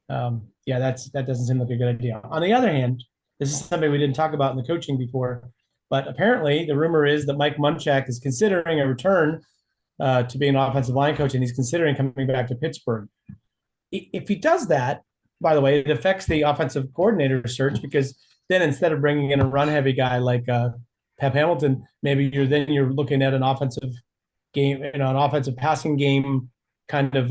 that doesn't seem like a good idea. On the other hand, this is something we didn't talk about in the coaching before, but apparently the rumor is that Mike Munchak is considering a return to being an offensive line coach, and he's considering coming back to Pittsburgh. If he does that, by the way, it affects the offensive coordinator search because then instead of bringing in a run-heavy guy like Pep Hamilton, maybe you're looking at an offensive game, an offensive passing game kind of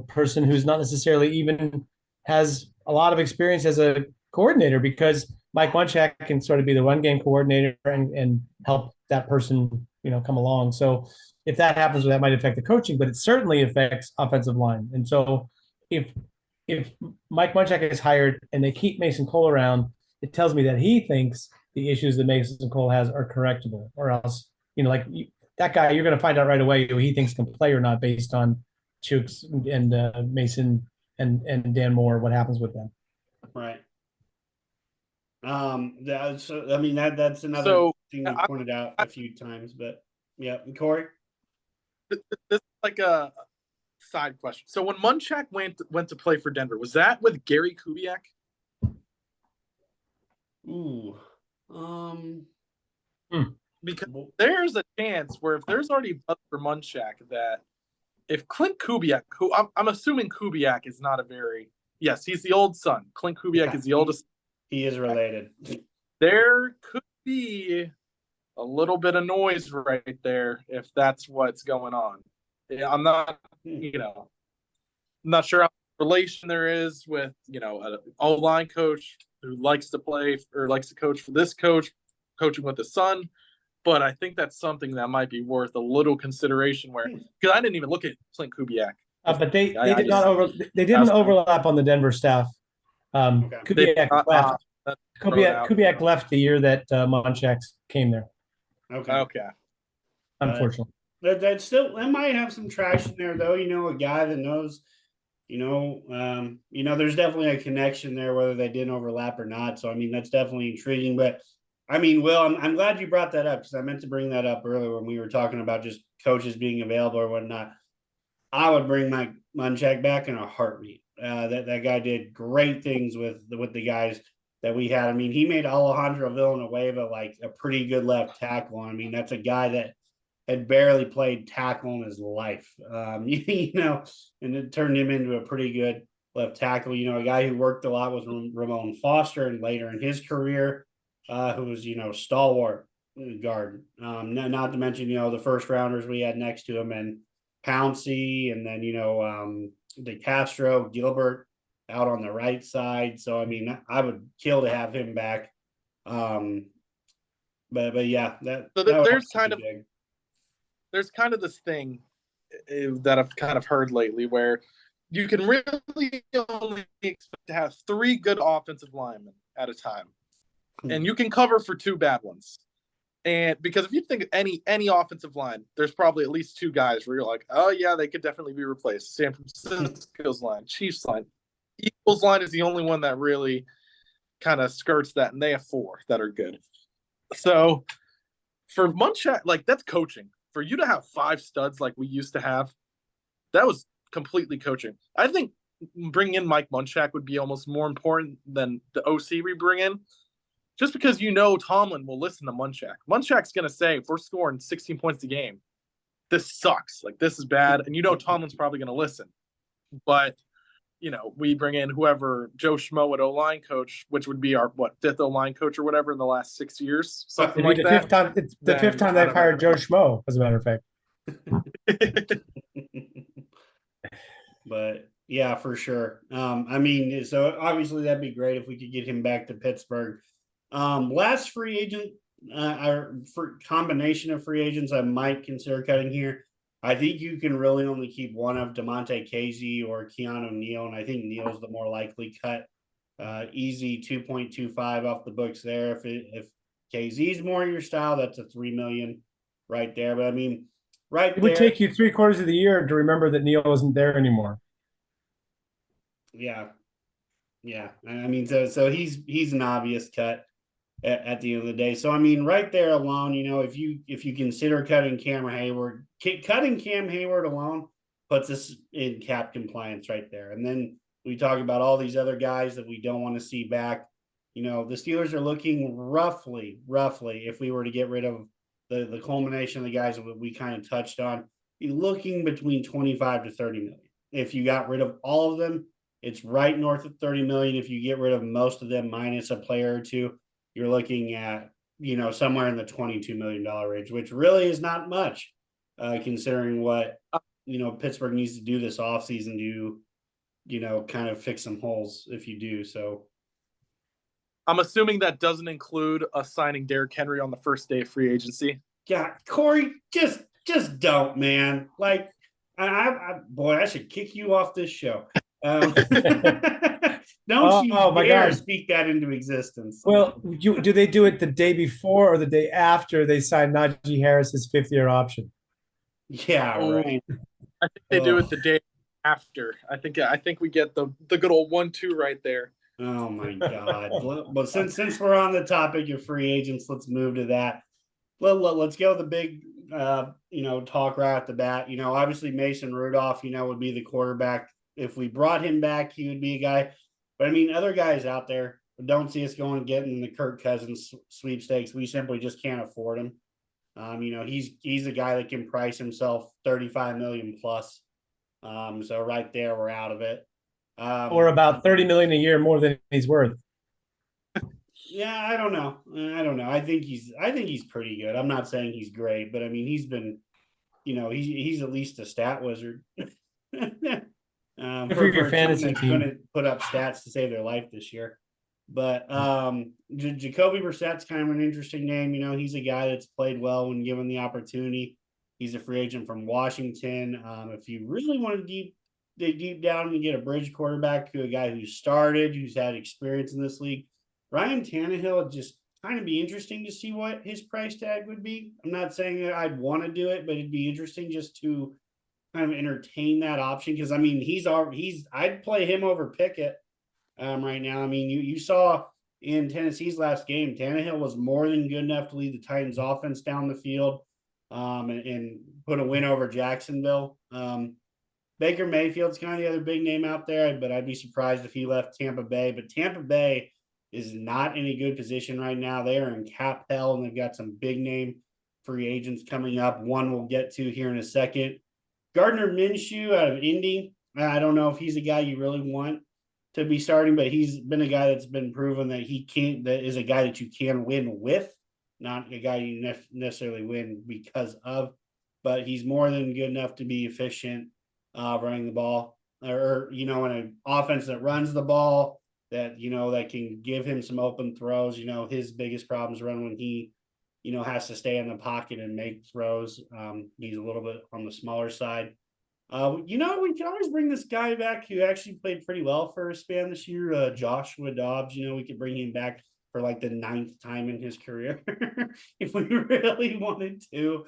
person who's not necessarily even has a lot of experience as a coordinator, because Mike Munchak can sort of be the run game coordinator and help that person, come along. So if that happens, that might affect the coaching, but it certainly affects offensive line. And so if Mike Munchak is hired and they keep Mason Cole around, it tells me that he thinks the issues that Mason Cole has are correctable, or else, that guy, you're going to find out right away who he thinks can play or not based on Chooks and Mason and Dan Moore, what happens with them. Right. That's another thing we pointed out a few times, but yeah. Corey? This is like a side question. So when Munchak went to play for Denver, was that with Gary Kubiak? Ooh. Because there's a chance where if there's already buzz for Munchak, that if Clint Kubiak, who I'm assuming Kubiak is not yes, he's the old son. Clint Kubiak is the oldest. He is related. There could be a little bit of noise right there if that's what's going on. Yeah, I'm not, I'm not sure how much relation there is with, an O-line coach who likes to play or likes to coach for this coach, coaching with the son. But I think that's something that might be worth a little consideration because I didn't even look at Clint Kubiak. But they didn't overlap on the Denver staff. Kubiak left the year that Munchak came there. Okay. Unfortunately. That might have some traction there, though. A guy that knows, there's definitely a connection there, whether they didn't overlap or not. So, that's definitely intriguing. But, Will, I'm glad you brought that up because I meant to bring that up earlier when we were talking about just coaches being available or whatnot. I would bring Mike Munchak back in a heartbeat. That guy did great things with the guys that we had. He made Alejandro Villanueva like a pretty good left tackle. That's a guy that had barely played tackle in his life, and it turned him into a pretty good left tackle. A guy who worked a lot with Ramon Foster and later in his career, who was, stalwart guard. Not to mention, the first rounders we had next to him and Pouncey, and then, De Castro, Gilbert out on the right side. So, I would kill to have him back. But yeah, there's kind of this thing that I've kind of heard lately where you can really only expect to have 3 good offensive linemen at a time, and you can cover for 2 bad ones. And because if you think of any offensive line, there's probably at least 2 guys where you're like, oh yeah, they could definitely be replaced. San Francisco's line, Chiefs line, Eagles line is the only one that really kind of skirts that, and they have 4 that are good. So for Munchak, that's coaching. For you to have 5 studs like we used to have, that was completely coaching. I think bringing in Mike Munchak would be almost more important than the OC we bring in, just because Tomlin will listen to Munchak. Munchak's going to say, if we're scoring 16 points a game, this sucks. This is bad. And Tomlin's probably going to listen. But we bring in whoever Joe Schmo at O-line coach, which would be our fifth O-line coach or whatever in the last 6 years, something It'd be like the that. fifth time they've hired Joe Schmo, as a matter of fact. But yeah, for sure. I mean, so obviously that'd be great if we could get him back to Pittsburgh. Last free agent, or for combination of free agents, I might consider cutting here. I think you can really only keep one of DeMonte Casey or Keanu Neal, and I think Neal's the more likely cut. Easy 2.25 off the books there. If KZ's more your style, that's a $3 million right there. But I mean, right It would there, take you 3/4 of the year to remember that Neal isn't there anymore. yeah, yeah. I mean, so he's an obvious cut at the end of the day. So I mean, right there alone, if you consider cutting Cam Hayward, cutting Cam Hayward alone puts us in cap compliance right there. And then we talk about all these other guys that we don't want to see back. The Steelers are looking roughly, if we were to get rid of the culmination of the guys that we kind of touched on, be looking between 25 to 30 million. If you got rid of all of them, it's right north of 30 million. If you get rid of most of them minus a player or two, you're looking at, somewhere in the $22 million range, which really is not much, considering what, Pittsburgh needs to do this offseason to, kind of fix some holes if you do. So I'm assuming that doesn't include us signing Derrick Henry on the first day of free agency. yeah, Corey, just don't, man. Like, I should kick you off this show. Don't you dare speak that into existence. Well, do they do it the day before or the day after they sign Najee Harris's 5th-year option? Yeah, right. I think they do it the day after. I think we get the good old 1-2 right there. Oh my God. Well, since we're on the topic of free agents, let's move to that. Let's go the big talk right at the bat. Obviously Mason Rudolph, would be the quarterback. If we brought him back, he would be a guy. But I mean, other guys out there don't see us going and getting the Kirk Cousins sweepstakes. We simply just can't afford him. He's a guy that can price himself 35 million plus. So right there, we're out of it. Or about 30 million a year more than he's worth. Yeah, I don't know. I think he's pretty good. I'm not saying he's great, but I mean, he's been, he's at least a stat wizard. For your fantasy team, couldn't put up stats to save their life this year. But Jacoby Brissett's kind of an interesting name. He's a guy that's played well when given the opportunity. He's a free agent from Washington. If you really want to dig deep down and get a bridge quarterback to a guy who started, who's had experience in this league, Ryan Tannehill would just kind of be interesting to see what his price tag would be. I'm not saying that I'd want to do it, but it'd be interesting just to kind of entertain that option. Cause I mean, I'd play him over Pickett right now. I mean, you saw in Tennessee's last game, Tannehill was more than good enough to lead the Titans offense down the field and put a win over Jacksonville. Baker Mayfield's kind of the other big name out there, but I'd be surprised if he left Tampa Bay. But Tampa Bay is not in a good position right now. They are in cap hell, and they've got some big name free agents coming up. One we'll get to here in a second. Gardner Minshew out of Indy. I don't know if he's a guy you really want to be starting, but he's been a guy that's been proven that that is a guy that you can win with, not a guy you necessarily win because of, but he's more than good enough to be efficient running the ball or, in an offense that runs the ball that, that can give him some open throws. His biggest problems run when he, has to stay in the pocket and make throws. He's a little bit on the smaller side. We can always bring this guy back who actually played pretty well for a span this year, Joshua Dobbs. We could bring him back for like the 9th time in his career if we really wanted to.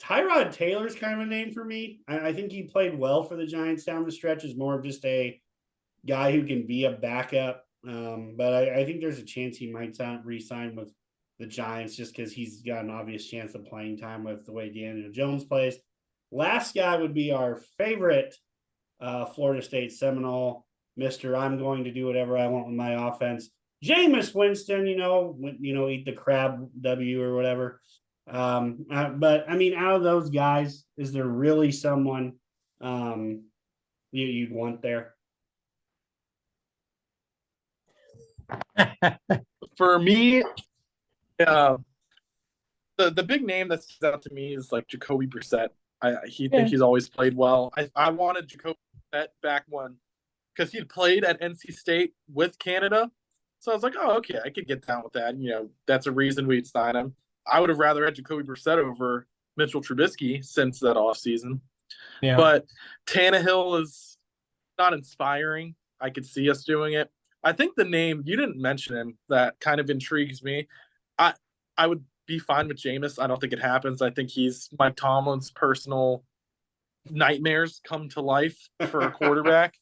Tyrod Taylor's kind of a name for me. I think he played well for the Giants down the stretch, is more of just a guy who can be a backup. But I think there's a chance he might re-sign with the Giants just because he's got an obvious chance of playing time with the way Daniel Jones plays. Last guy would be our favorite Florida State Seminole, Mr. I'm going to do whatever I want with my offense. Jameis Winston, eat the crab W or whatever. But I mean, out of those guys, is there really someone you'd want there? For me, uh, the big name that stands out to me is like Jacoby Brissett. Think he's always played well. I wanted Jacoby Brissett back when, because he'd played at NC State with Canada. So I was like, oh, okay, I could get down with that. That's a reason we'd sign him. I would have rather had Jacoby Brissett over Mitchell Trubisky since that offseason. Yeah. But Tannehill is not inspiring. I could see us doing it. I think the name, you didn't mention him, that kind of intrigues me. I would be fine with Jameis. I don't think it happens. I think he's Mike Tomlin's personal nightmares come to life for a quarterback.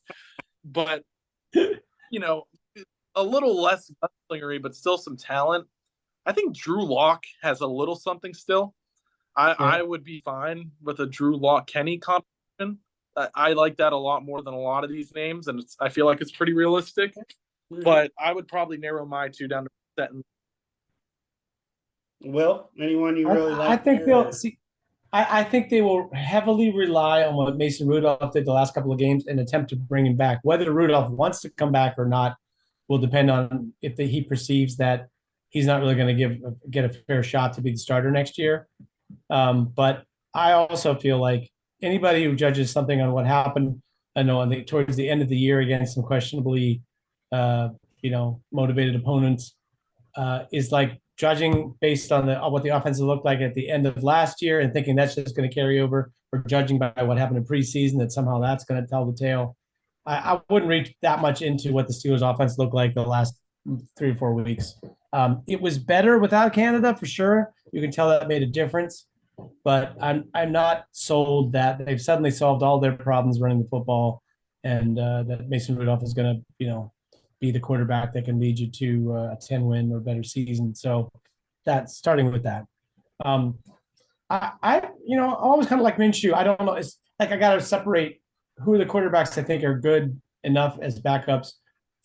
But, a little less gunslingery, but still some talent. I think Drew Lock has a little something still. I would be fine with a Drew Lock Kenny combination. I like that a lot more than a lot of these names, and I feel like it's pretty realistic. But I would probably narrow my two down to Brissett and Will, anyone you really like? I think they'll see. I think they will heavily rely on what Mason Rudolph did the last couple of games and attempt to bring him back. Whether Rudolph wants to come back or not will depend on if he perceives that he's not really going to get a fair shot to be the starter next year. But I also feel like anybody who judges something on what happened, towards the end of the year against some questionably, motivated opponents, is like judging based on what the offense looked like at the end of last year and thinking that's just going to carry over, or judging by what happened in preseason that somehow that's going to tell the tale. I wouldn't reach that much into what the Steelers offense looked like the last 3 or 4 weeks. It was better without Canada for sure. You can tell that made a difference, but I'm not sold that they've suddenly solved all their problems running the football, and that Mason Rudolph is going to, be the quarterback that can lead you to a 10-win or better season. So that's starting with that. I always kind of like Minshew. I don't know. It's like I got to separate who are the quarterbacks I think are good enough as backups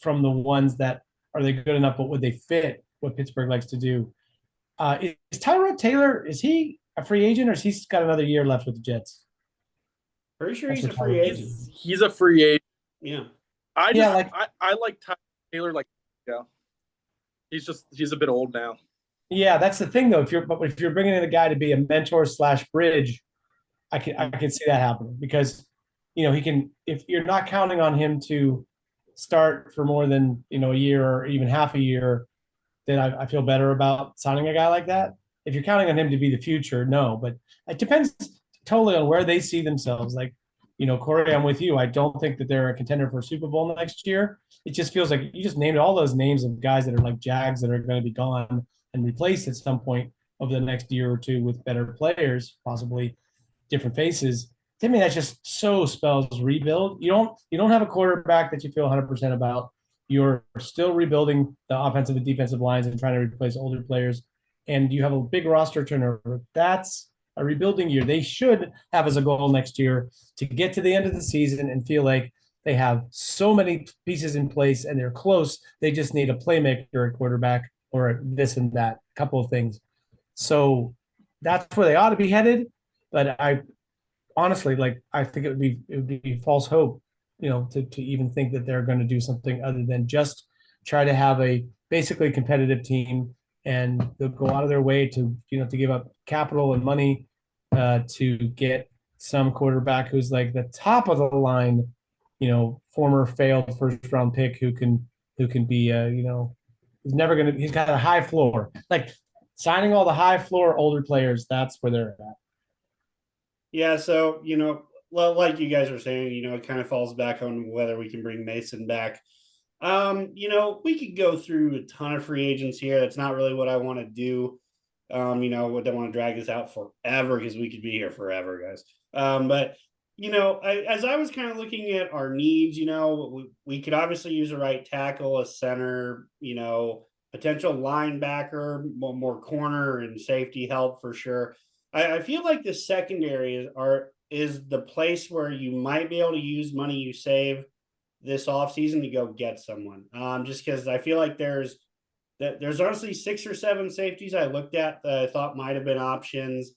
from the ones that are they good enough, but would they fit what Pittsburgh likes to do? Is Tyrod Taylor, is he a free agent, or has he got another year left with the Jets? Pretty sure he's a free agent. He's a free agent. Yeah. I like Taylor. He's a bit old now. Yeah, that's the thing though. If you're bringing in a guy to be a mentor / bridge, I can see that happening because, he can, if you're not counting on him to start for more than, a year or even half a year, then I feel better about signing a guy like that. If you're counting on him to be the future, no, but it depends totally on where they see themselves. Like, Corey, I'm with you. I don't think that they're a contender for a Super Bowl next year. It just feels like you just named all those names of guys that are like Jags that are going to be gone and replaced at some point over the next year or two with better players, possibly different faces. To me, that just so spells rebuild. You don't have a quarterback that you feel 100% about. You're still rebuilding the offensive and defensive lines and trying to replace older players, and you have a big roster turnover. That's a rebuilding year. They should have as a goal next year to get to the end of the season and feel like they have so many pieces in place and they're close. They just need a playmaker at quarterback or this and that, couple of things. So that's where they ought to be headed. But I honestly, I think it would be false hope, to even think that they're going to do something other than just try to have a basically competitive team, and they'll go out of their way to give up capital and money to get some quarterback who's like the top of the line, former failed first round pick who can be he's got a high floor. Like signing all the high floor older players, that's where they're at. Yeah, so like you guys were saying, it kind of falls back on whether we can bring Mason back. We could go through a ton of free agents here. That's not really what I want to do. We don't want to drag this out forever because we could be here forever, guys. But as I was kind of looking at our needs, we could obviously use a right tackle, a center, potential linebacker, more corner and safety help for sure. I feel like the secondary is the place where you might be able to use money you save this offseason to go get someone. Just because I feel like there's honestly 6 or 7 safeties I looked at that I thought might have been options.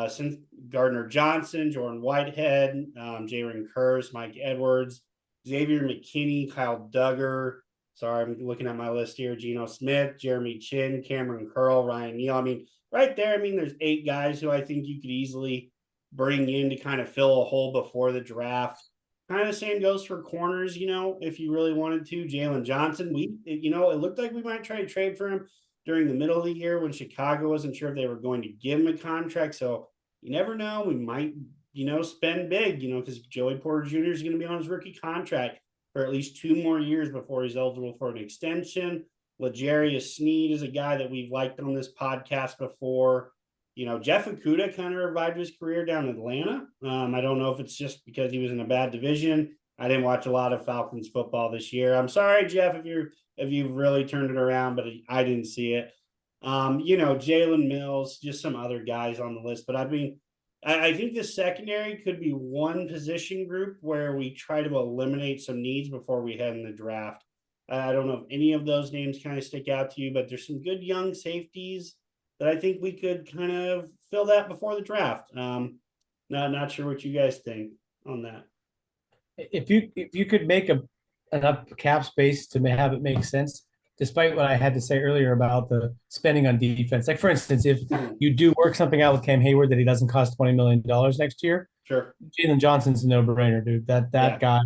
Since Gardner Johnson, Jordan Whitehead, Jalen Kurz, Mike Edwards, Xavier McKinney, Kyle Duggar. Sorry, I'm looking at my list here. Geno Smith, Jeremy Chin, Cameron Curl, Ryan Neal. I mean, right there, I mean, there's 8 guys who I think you could easily bring in to kind of fill a hole before the draft. Kind of the same goes for corners, if you really wanted to. Jalen Johnson, it looked like we might try to trade for him during the middle of the year when Chicago wasn't sure if they were going to give him a contract. So you never know. We might, spend big, because Joey Porter Jr. is going to be on his rookie contract for at least 2 more years before he's eligible for an extension. L'Jarius Sneed is a guy that we've liked on this podcast before. Jeff Okudah kind of revived his career down in Atlanta. I don't know if it's just because he was in a bad division. I didn't watch a lot of Falcons football this year. I'm sorry, Jeff, if you've really turned it around, but I didn't see it. Jalen Mills, just some other guys on the list. But I mean, I think the secondary could be one position group where we try to eliminate some needs before we head in the draft. I don't know if any of those names kind of stick out to you, but there's some good young safeties that I think we could kind of fill that before the draft. Not sure what you guys think on that. If you could make enough cap space to have it make sense, despite what I had to say earlier about the spending on defense. Like, for instance, if you do work something out with Cam Hayward that he doesn't cost $20 million next year, sure, Jalen Johnson's a no-brainer, dude. That guy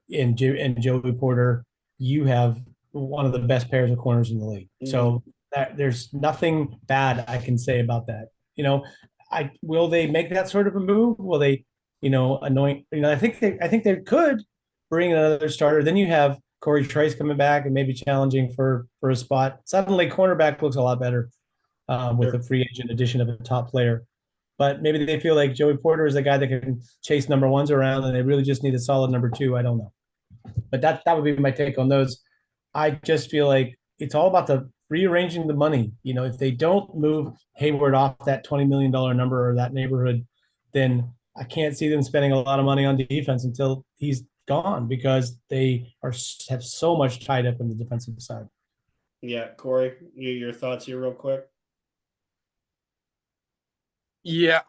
and Joey Porter, you have one of the best pairs of corners in the league. Mm-hmm. So there's nothing bad I can say about that. Will they make that sort of a move? Will they, anoint? I think they could bring another starter. Then you have Corey Trice coming back and maybe challenging for a spot. Suddenly, cornerback looks a lot better with a free agent addition of a top player. But maybe they feel like Joey Porter is the guy that can chase number ones around, and they really just need a solid number 2. I don't know. But that would be my take on those. I just feel like it's all about the rearranging the money. If they don't move Hayward off that $20 million number or that neighborhood, then I can't see them spending a lot of money on defense until he's gone, because they have so much tied up in the defensive side. Yeah, Corey, your thoughts here real quick. Yeah,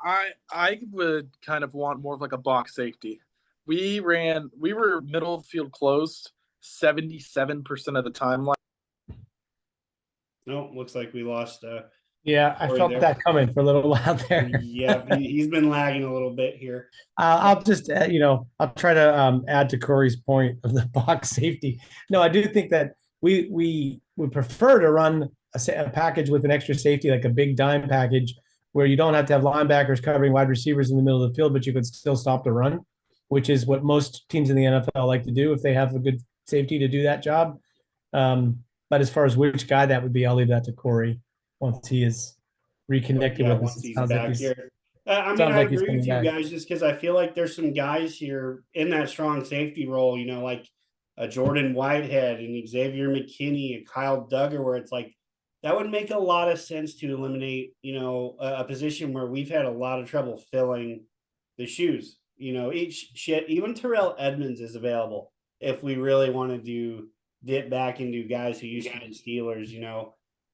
I would kind of want more of like a box safety. We were middle field closed 77% of the time. No, looks like we lost. Yeah, I felt that coming for a little while there. Yeah, he's been lagging a little bit here. I'll just, I'll try to add to Corey's point of the box safety. No, I do think that we would prefer to run a package with an extra safety, like a big dime package, where you don't have to have linebackers covering wide receivers in the middle of the field, but you could still stop the run, which is what most teams in the NFL like to do if they have a good safety to do that job. But as far as which guy that would be, I'll leave that to Corey once he is reconnected with us. Once he's back here. I agree with you guys, just because I feel like there's some guys here in that strong safety role, like a Jordan Whitehead and Xavier McKinney and Kyle Duggar, where it's like that would make a lot of sense to eliminate, a position where we've had a lot of trouble filling the shoes. Even Terrell Edmonds is available if we really want to dip back into guys who used to be Steelers,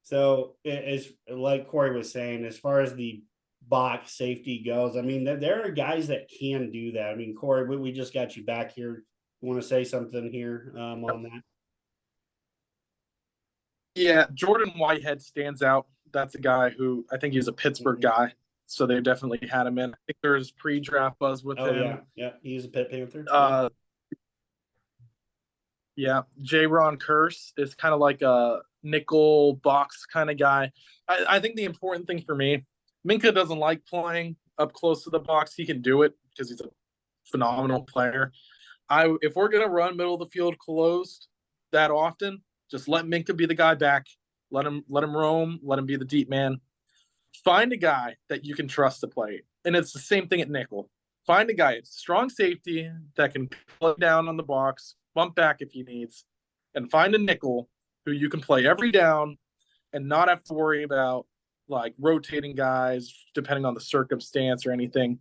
So as like Corey was saying, as far as the box safety goes, I mean, there are guys that can do that. I mean, Corey, we just got you back here. You want to say something here on that? Yeah, Jordan Whitehead stands out. That's a guy who I think he's a Pittsburgh guy, so they definitely had him in. I think there's pre-draft buzz with him. Yeah, he's a Pitt Panther. Yeah, J-Ron Curse is kind of like a nickel box kind of guy. I think the important thing for me, Minka doesn't like playing up close to the box. He can do it because he's a phenomenal player. If we're going to run middle of the field closed that often, just let Minka be the guy back. Let him roam. Let him be the deep man. Find a guy that you can trust to play. And it's the same thing at nickel. Find a guy, strong safety that can play down on the box, bump back if he needs, and find a nickel who you can play every down and not have to worry about like rotating guys depending on the circumstance or anything.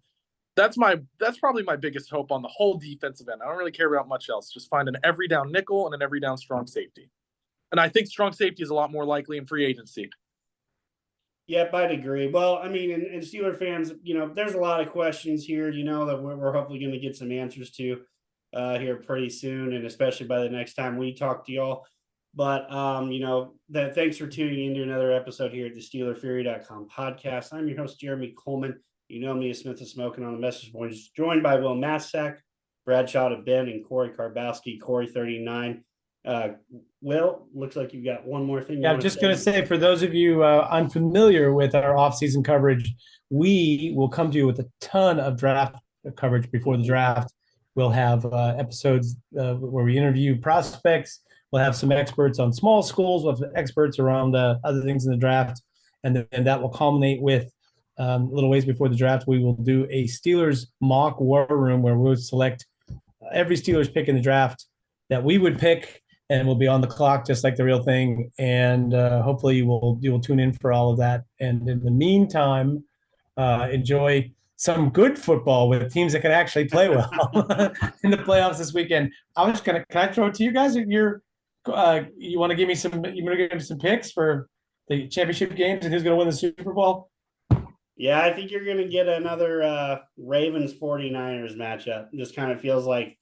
That's probably my biggest hope on the whole defensive end. I don't really care about much else. Just find an every down nickel and an every down strong safety. And I think strong safety is a lot more likely in free agency. Yep, I'd agree. Well, I mean, and Steeler fans, there's a lot of questions here, that we're hopefully going to get some answers to here pretty soon, and especially by the next time we talk to y'all. But that thanks for tuning into another episode here at the SteelerFury.com podcast. I'm your host, Jeremy Coleman. You know me as Smith of Smoking on the Message Boards, joined by Will Massack, Bradshaw to Ben, and Corey Karbowski, Corey 39. Will, looks like you've got one more thing. Yeah, I'm just going to say, for those of you unfamiliar with our off-season coverage, we will come to you with a ton of draft coverage before the draft. We'll have episodes where we interview prospects. We'll have some experts on small schools. We'll have experts around other things in the draft. And that will culminate with a little ways before the draft. We will do a Steelers mock war room where we'll select every Steelers pick in the draft that we would pick, and we'll be on the clock just like the real thing. And hopefully you will tune in for all of that. And in the meantime, enjoy some good football with teams that can actually play well in the playoffs this weekend. Can I throw it to you guys? You want to give me some picks for the championship games and who's going to win the Super Bowl? Yeah, I think you're going to get another Ravens 49ers matchup. Just kind of feels like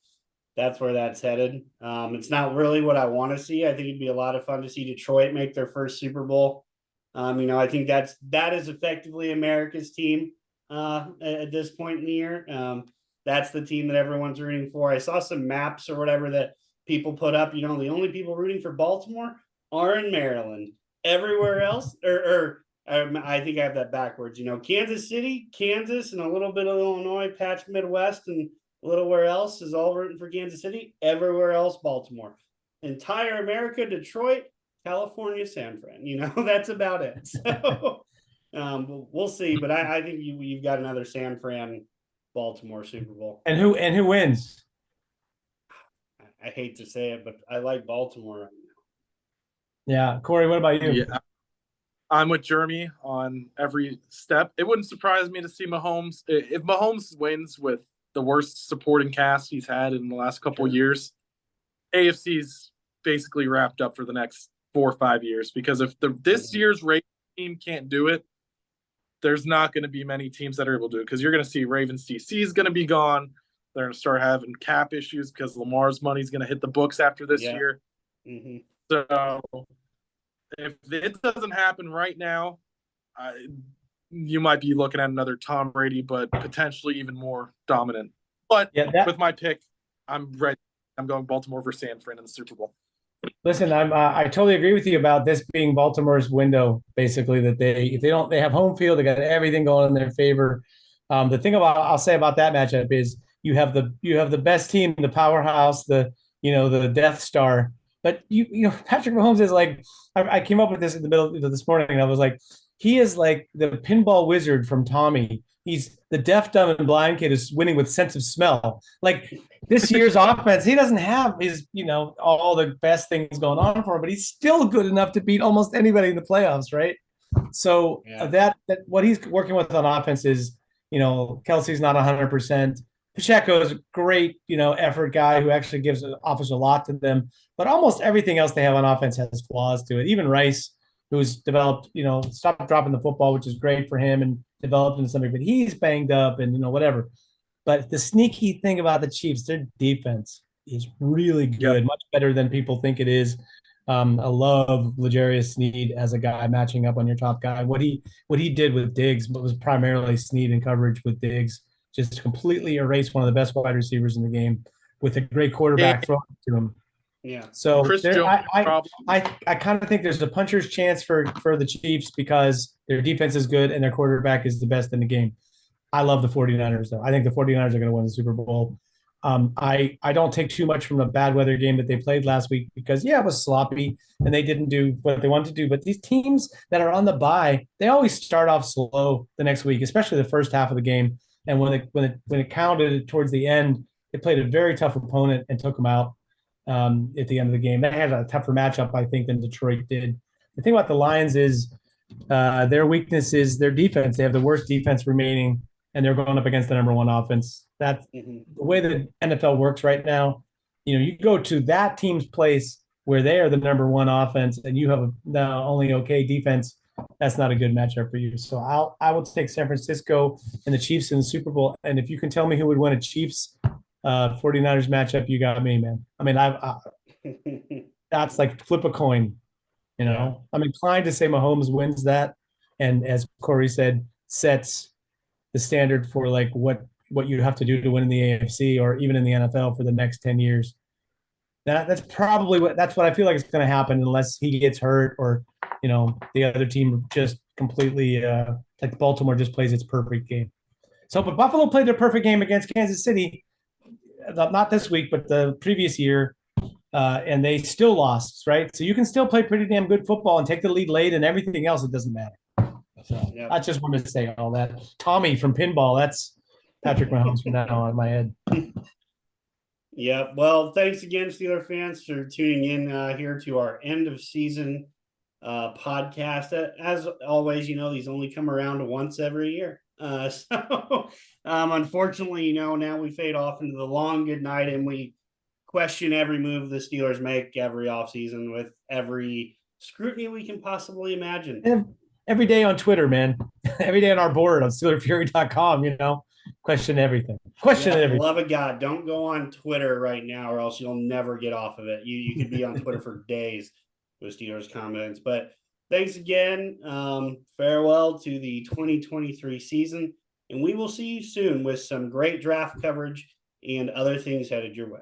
that's where that's headed. It's not really what I want to see. I think it'd be a lot of fun to see Detroit make their first Super Bowl. I think that is effectively America's team at this point in the year. That's the team that everyone's rooting for. I saw some maps or whatever that people put up. The only people rooting for Baltimore are in Maryland. Everywhere else, I think I have that backwards. Kansas City, Kansas, and a little bit of Illinois, patch Midwest, and a little where else is all rooting for Kansas City. Everywhere else, Baltimore. Entire America, Detroit, California, San Fran. That's about it. So we'll see. But I think you've got another San Fran, Baltimore Super Bowl. And who wins? I hate to say it, but I like Baltimore right now. Yeah, Corey, what about you? Yeah, I'm with Jeremy on every step. It wouldn't surprise me to see Mahomes. If Mahomes wins with the worst supporting cast he's had in the last couple of years, AFC's basically wrapped up for the next 4 or 5 years, because if this year's Ravens team can't do it, there's not going to be many teams that are able to do it, because you're going to see Ravens DC is going to be gone. They're going to start having cap issues because Lamar's money is going to hit the books after this year. Mm-hmm. So if it doesn't happen right now, you might be looking at another Tom Brady, but potentially even more dominant. But with my pick, I'm ready. I'm going Baltimore versus San Fran in the Super Bowl. Listen, I totally agree with you about this being Baltimore's window. Basically, that they have home field, they got everything going in their favor. The thing I'll say about that matchup is you have the best team, the powerhouse, the Death Star. But Patrick Mahomes is like, I came up with this in the middle this morning, and I was like, he is like the pinball wizard from Tommy. He's the deaf, dumb, and blind kid who's winning with sense of smell. Like this year's offense, he doesn't have his, all the best things going on for him, but he's still good enough to beat almost anybody in the playoffs, right? So that what he's working with on offense is, Kelsey's not 100%. Pacheco is a great, effort guy who actually offers a lot to them, but almost everything else they have on offense has flaws to it. Even Rice, who's developed, stopped dropping the football, which is great for him, and developed into something, but he's banged up and, whatever. But the sneaky thing about the Chiefs, their defense is really good, much better than people think it is. I love L'Jarius Sneed as a guy matching up on your top guy. What he did with Diggs, but was primarily Sneed in coverage with Diggs, just completely erased one of the best wide receivers in the game with a great quarterback throwing to him. Yeah. So I kind of think there's a puncher's chance for the Chiefs because their defense is good and their quarterback is the best in the game. I love the 49ers, though. I think the 49ers are going to win the Super Bowl. I don't take too much from the bad weather game that they played last week because, it was sloppy and they didn't do what they wanted to do. But these teams that are on the bye, they always start off slow the next week, especially the first half of the game. And when it counted towards the end, they played a very tough opponent and took them out at the end of the game. They had a tougher matchup, I think, than Detroit did. The thing about the Lions is their weakness is their defense. They have the worst defense remaining, and they're going up against the number one offense. That's the way the NFL works right now. You go to that team's place where they are the number one offense, and you have a only okay defense. that's not a good matchup for you. So I will take San Francisco and the Chiefs in the Super Bowl. And if you can tell me who would win a Chiefs 49ers matchup, you got me, man. I mean, that's like flip a coin, you know. Yeah. I'm inclined to say Mahomes wins that, and as Corey said, sets the standard for like what you have to do to win in the AFC or even in the NFL for the next 10 years. That's probably what I feel like is going to happen unless he gets hurt or the other team just completely like Baltimore just plays its perfect game. So, but Buffalo played their perfect game against Kansas City, not this week, but the previous year, and they still lost, right? So you can still play pretty damn good football and take the lead late, and everything else it doesn't matter. So Yep. I just wanted to say all that. Tommy from Pinball, that's Patrick Mahomes from now on my head. Yeah. Well, thanks again, Steeler fans, for tuning in here to our end of season podcast. As always, these only come around once every year. So unfortunately, now we fade off into the long good night, and we question every move the Steelers make every offseason with every scrutiny we can possibly imagine. Every day on Twitter, man. Every day on our board on SteelerFury.com, question everything. Question everything. Love of God, don't go on Twitter right now, or else you'll never get off of it. You could be on Twitter for days with Steelers comments. But thanks again. Farewell to the 2023 season, and we will see you soon with some great draft coverage and other things headed your way.